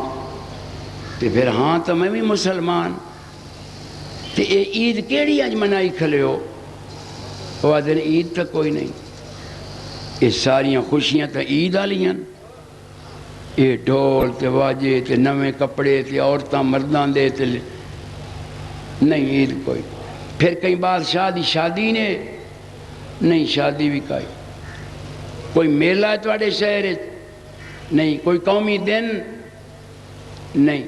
تے پھر ہاں تو میں بھی مسلمان تے اے عید کیڑی آج منائی کھلے ہو وہ آدھے عید تک کوئی نہیں یہ ساریاں خوشیاں تو عید آلیاں یہ ڈھول تے واجے تے نویں کپڑے تے عورتاں مردان دے تے نہیں عید کوئی پھر کئی بادشاہ دی شادی نے نہیں شادی بھی کوئی میلہ ہے تواڈے شہر نہیں کوئی قومی دن نہیں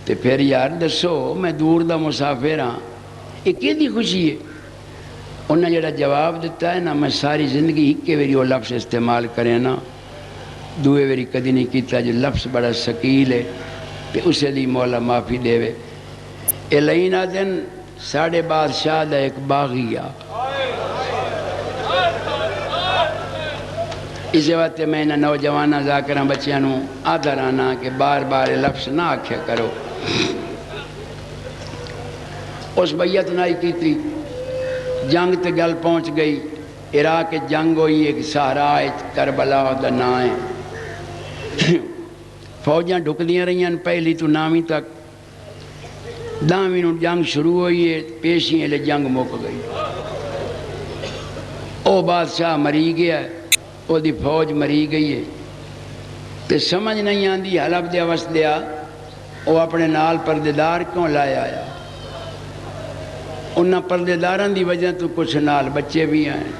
تے پھر یار دسو میں دور دا مسافر ہاں یہ کیدی خوشی ہے انہیں جڑا جواب دیتا ہے نا میں ساری زندگی ہکے ویری وہ لفظ استعمال کریں نا دوئے ویری کدی نہیں کیتا جو لفظ بڑا سکیل ہے کہ اسے دی مولا معافی دے وے الہین آدن ساڑھے بادشاہ دا ایک باغی آ اسی وقت میں نے نوجوانہ ذاکرہ بچیاں نو آدھر آنا کہ بار بار لفظ نہ آکھیا کرو اس بیعت نائی کی تھی جنگ تے گل پہنچ گئی عراق جنگ ہوئی ایک سہرا کربلا دا نائیں فوجاں ڈھک دیاں رہیاں پہلی تو نامی تک دامی نو جنگ شروع ہوئی ہے پیشیں لے جنگ موک گئی او بادشاہ مری گیا ہے او دی فوج مری گئی ہے تے سمجھ نہیں آندی حلب دیا وس دیا او اپنے نال پردیدار کیوں لائے آیا انہاں پردیداران دی وجہ تو کچھ نال بچے بھی آئیں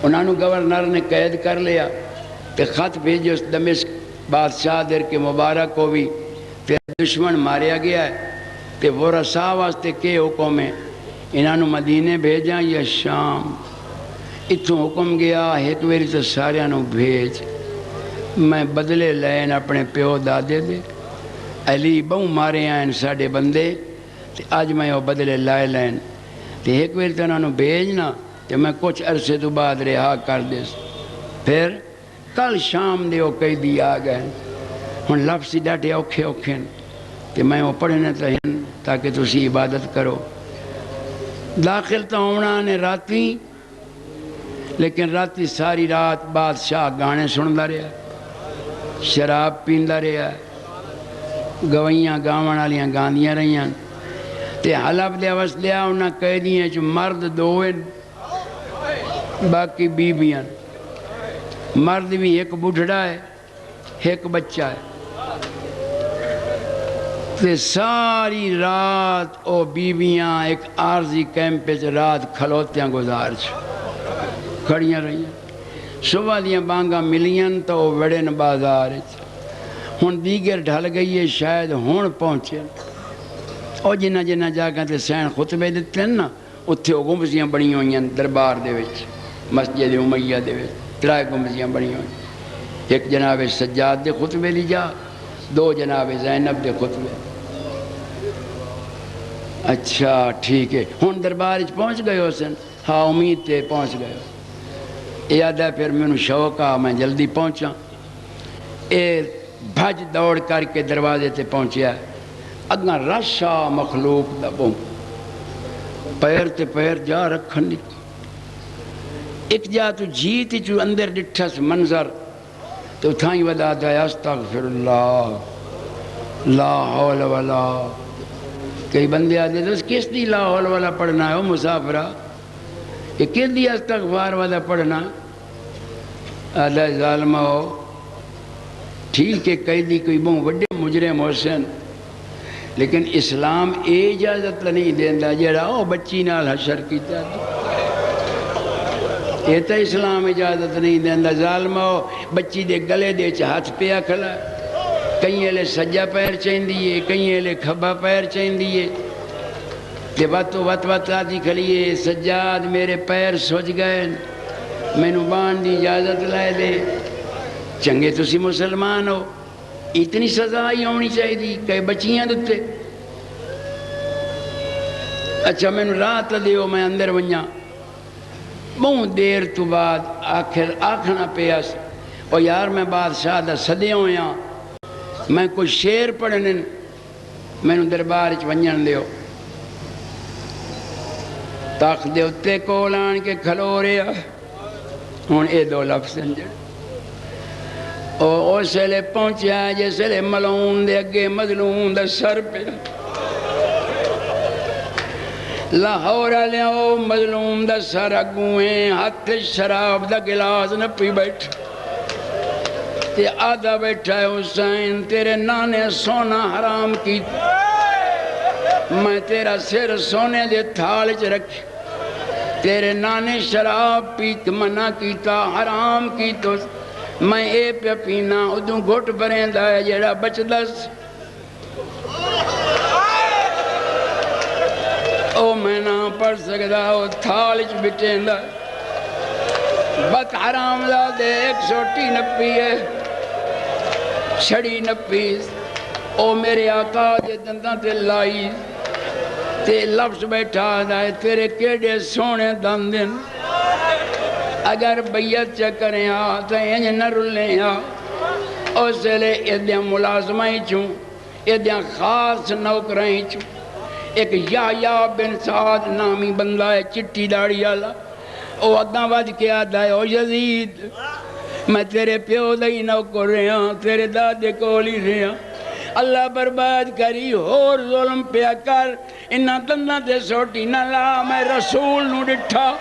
انہاں نو گورنر نے قید کر لیا تے خط بھیجے اس دمشق بادشاہ در کے مبارک کو بھی تے دشمن ماریا گیا ہے تے وہ رسا واسطے کے حکم ہے انہاں نو مدینے بھیجاں یا شام اتھوں حکم گیا ایک ویری تو سارے نو بھیج میں بدلے لین اپنے پیو دادے دے علی بہوں مارے آئیں ساڑے بندے تے اج میں وہ بدلے لائے لین تے ایک ویل تے انہوں نے بھیجنا تے میں کچھ عرصے تو بعد رہا کر دے پھر کل شام دے وہ قیدی آ گئے ہن لفظ ڈاٹے اوکھے اوکھے تے میں وہ پڑھنے تاکہ تسی عبادت کرو داخل تو ہونا نے راتی لیکن راتی ساری رات بادشاہ گانے سندا رہا شراب پیندا رہا گوائیاں گاون والیاں گاندیاں رہیاں تے حلب دے وسلیا انہاں قیدیاں چ مرد دو باقی بیبیاں مرد بھی ایک بڑھڑا ہے ایک بچہ ہے تے ساری رات او بیبیاں ایک عارضی کیمپ پہ رات کھلوتیاں گزار کھڑیاں رہیاں صبح دیاں بانگاں ملیاں تو وہ وڑے ن بازار ہن دیگر ڈھل گئی ہے شاید ہون پہنچے او جنہ جنہ جاگاں تے سین خطبے دیتے ہیں نا اتھے وہ گمبزیاں بڑی ہوئی ہیں دربار دے وچ مسجد امیہ دے وچ ترائے گمبزیاں بڑی ہوئی ایک جناب سجاد دے خطبے لی جا دو جناب زینب دے خطبے اچھا ٹھیک ہے ہن دربار پہنچ گئے ہو سن ہاں امید تے پہنچ گئے ہو یاد ہے پھر میں شوق آ میں جلدی پہنچا اے بھج دوڑ کر کے دروازے تے پہنچیا اگاں رشا مخلوق دا بوں پیر تے پیر جا رکھن دی ایک جا تو جیتی چو اندر ڈٹھس منظر تو تھائیں ودا دایا استغفر اللہ لا حول ولا کئی بندے آدھے تو کس دی لا حول ولا پڑھنا ہے وہ مسافرہ کہ کس دی استغفار ودا پڑھنا آدھا ظالمہ ہو ٹھیک ہے قیدی کوئی بہت بڑے مجرم حسین لیکن اسلام اے اجازت نہیں دیندہ جڑا او بچی نال حشر کیتا یہ تو اسلام اجازت نہیں دیندہ ظالمہ ہو بچی دے گلے دے ہاتھ پیا کھلا کہیں ایلے سجا پیر چاہیں دیئے کہیں ایلے کھبا پیر چاہیں دیئے تے وط آتی کھلیے سجاد میرے پیر سوچ گئے میں نو بان دی اجازت لائے دے چنگے تسی مسلمان ہو اتنی سزا ہی ہونی چاہیے دی کہ بچیاں دتے اچھا میں نو رات دیو میں اندر ونیا بہت دیر تو بعد آکھنا پیاس اور یار میں بادشاہ دا صدے ہویا میں کوئی شیر پڑھنے میں نو دربار چ ونجن دیو تاخ دے اتے کولان کے کھلو رہا ہون اے دو لفظ سنجڑ او سلے پہنچیا جیسے ملعون دے اگے مظلوم دا سر پہ لاہور لیا او مظلوم دا سر اگویں ہاتھ شراب دا گلاس نہ پی بیٹھ تے آدھا بیٹھا ہے حسین تیرے نانے سونا حرام کی میں تیرا سر سونے دے تھال چ رکھ تیرے نانے شراب پیت منع کیتا حرام کی تو میں اے پہ پینا ادھوں گھٹ برین دا ہے جیڑا بچ دس او میں نہ پڑھ سکتا او تھالچ بٹین دا بت حرام دا دے ایک سوٹی نپی ہے چھڑی نپیس او میرے آقا دے دندہ تے لائی تے لفظ بیٹھا دا ہے تیرے کیڑے سونے دندن اگر بیعت چکریں تو انج نہ رلیں او سلے ایدیاں ملازمائیں چوں ایدیاں خاص نوکرائیں چوں ایک یحییٰ بن سعد نامی بندہ ہے چٹی داڑی آلا او اگاں واد کے آدھا ہے او یزید میں تیرے پیو دائی نوکر رہا تیرے دادے کولی رہا اللہ برباد کری اور ظلم پیا کر انہاں دندہ تے سوٹی نہ لا میں رسول نو ڈٹھا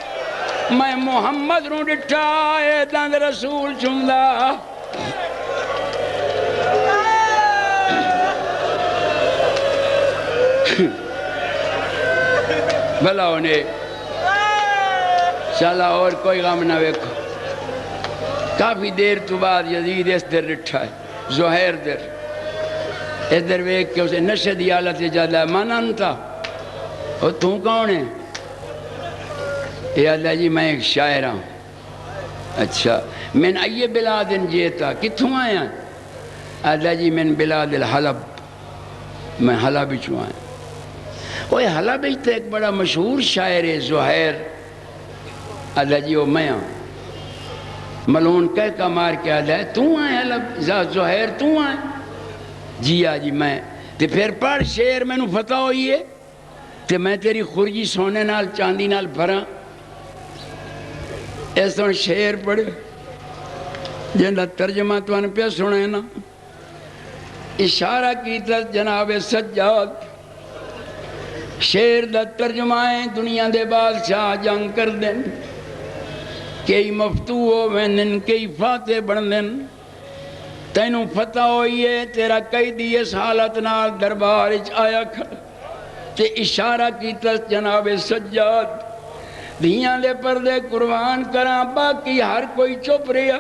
میں محمد نو ڈٹھا اے دند رسول چندہ بھلا انہیں چلا اور کوئی غم نہ ویکھو کافی دیر تو بعد یزید اس در ڈٹھا ہے زہیر در اس در ویکھ کے اسے نشدی حالت جادا ہے من انتا اور تو کون ہے اے اللہ جی میں ایک شاعر ہوں اچھا من ای بلاد جیتا کتھوں آیا اللہ جی من بلاد الحلب میں حلب چوں آیا اوے حلب تے ایک بڑا مشہور شاعر ہے زہیر آدھا جی وہ میں ہوں ملون کہہ کا مار کے آدھا ہے تو آئے حلب زہیر تو آئے جی جی میں تے پھر پڑھ شعر میں نو فتح ہوئی ہے تے میں تیری خورجی سونے نال چاندی نال بھراں اس طرح شعر پڑھ جنہا ترجمہ تو ان پہ سنے نا اشارہ کیتا جناب سجاد شعر دا ترجمہ ہے دنیا دے بادشاہ جنگ کر دیں کئی مفتوح ہوئیں کئی فاتح بڑھ دیں تینوں فتح ہوئی ہے تیرا قیدی اس حالت نال دربار اچ آیا کھڑا تے اشارہ کیتا جناب سجاد دھیاں دے پردے قربان کراں باقی ہر کوئی چپ رہا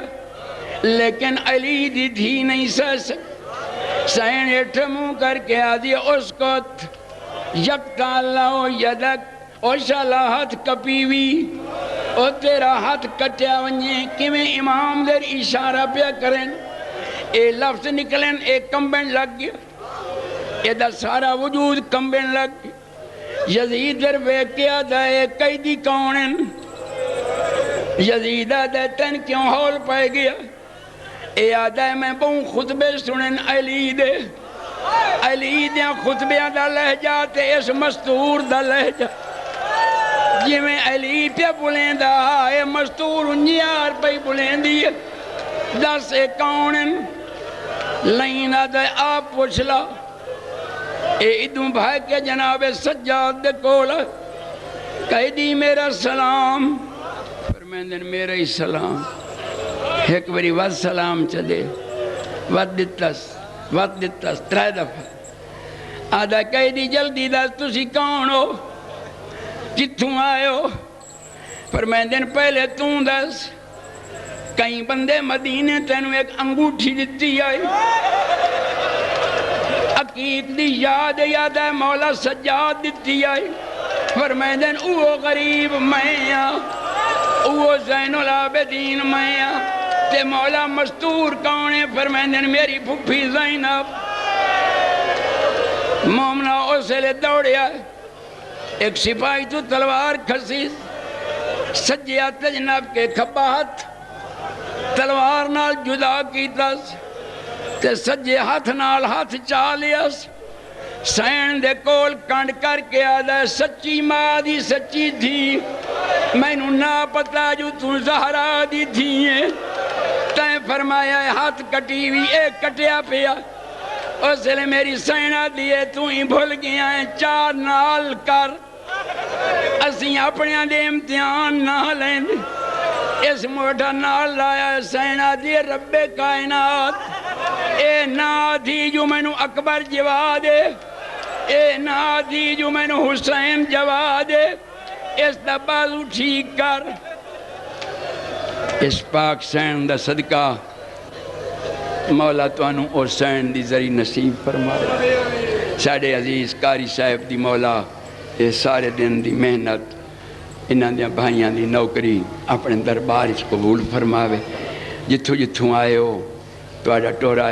لیکن علی دی دھی نہیں سہ سک سین ایٹھ منہ کر کے آدھی اس کو یکتا اللہ یدک او شالا ہاتھ کپیوی او تیرا ہاتھ کٹیا ونجے کیویں امام در اشارہ پیا کریں اے لفظ نکلیں اے کمبن لگ گیا اے دا سارا وجود کمبن لگ گیا یزید در ویکیا دا اے قیدی کونن یزیدہ دا تن کیوں ہول پائے گیا اے آدھا ہے میں بہن خطبے سنن علی دیا خطبیاں دا لہجہ تے اس مستور دا لہجہ جی میں علی پہ بلیں دا اے مستور انجیار پہ بلیں دی دس اے کونن لائن آدھا ہے آپ پوچھلا اے ادوں بھائی کے جناب سجاد دے کولا قیدی میرا سلام فرمیندن میرا ہی سلام ایک بری ود سلام چلے ود دتس ترائے دفعہ آدھا قیدی جلدی دس تسی کون ہو جتوں آئے ہو فرمیندن پہلے توں دس کئی بندے مدینے تینوں ایک انگوٹھی دیتی آئی عقیق دی یاد ہے مولا سجاد دیتی آئی فرمیندن اوہ غریب میں اوہ زین العابدین میں تے مولا مستور کونے فرمیندن میری پھپھی زینب مومنہ اسے لے دوڑیا ایک سپاہی تو تلوار کھسیس سجیہ تجنب کے کھباہت تلوار نال جدا کیتاس تے سجے ہاتھ نال ہاتھ چالیاس سین دے کول کانڈ کر کے آدھا سچی ماں دی سچی تھی میں نو نا پتا جو تو زہرا دی تھی ہے تائیں فرمایا ہاتھ کٹی ہوئی ایک کٹیا پیا اس لئے میری سینہ دیئے تو ہی بھول گیا ہے چار نال کر اسیں اپنے دے امتحان نہ لیں اس موٹا نال لایا سینہ دیئے رب کائنات اے نا دی جو میں نو اکبر جوا دے اے نا دی جو میں نو حسین جوا دے اس دا بازو ٹھیک کر اس پاک سین دا صدقہ مولا توانو اور سین دی ذریع نصیب فرمائے ساڑھے عزیز قاری صاحب دی مولا یہ سارے دن دی محنت انہاں دیا بھائیاں دی نوکری اپنے دربار اس قبول فرماوے جتھوں جتھوں آئے ہو تو آجا ٹورا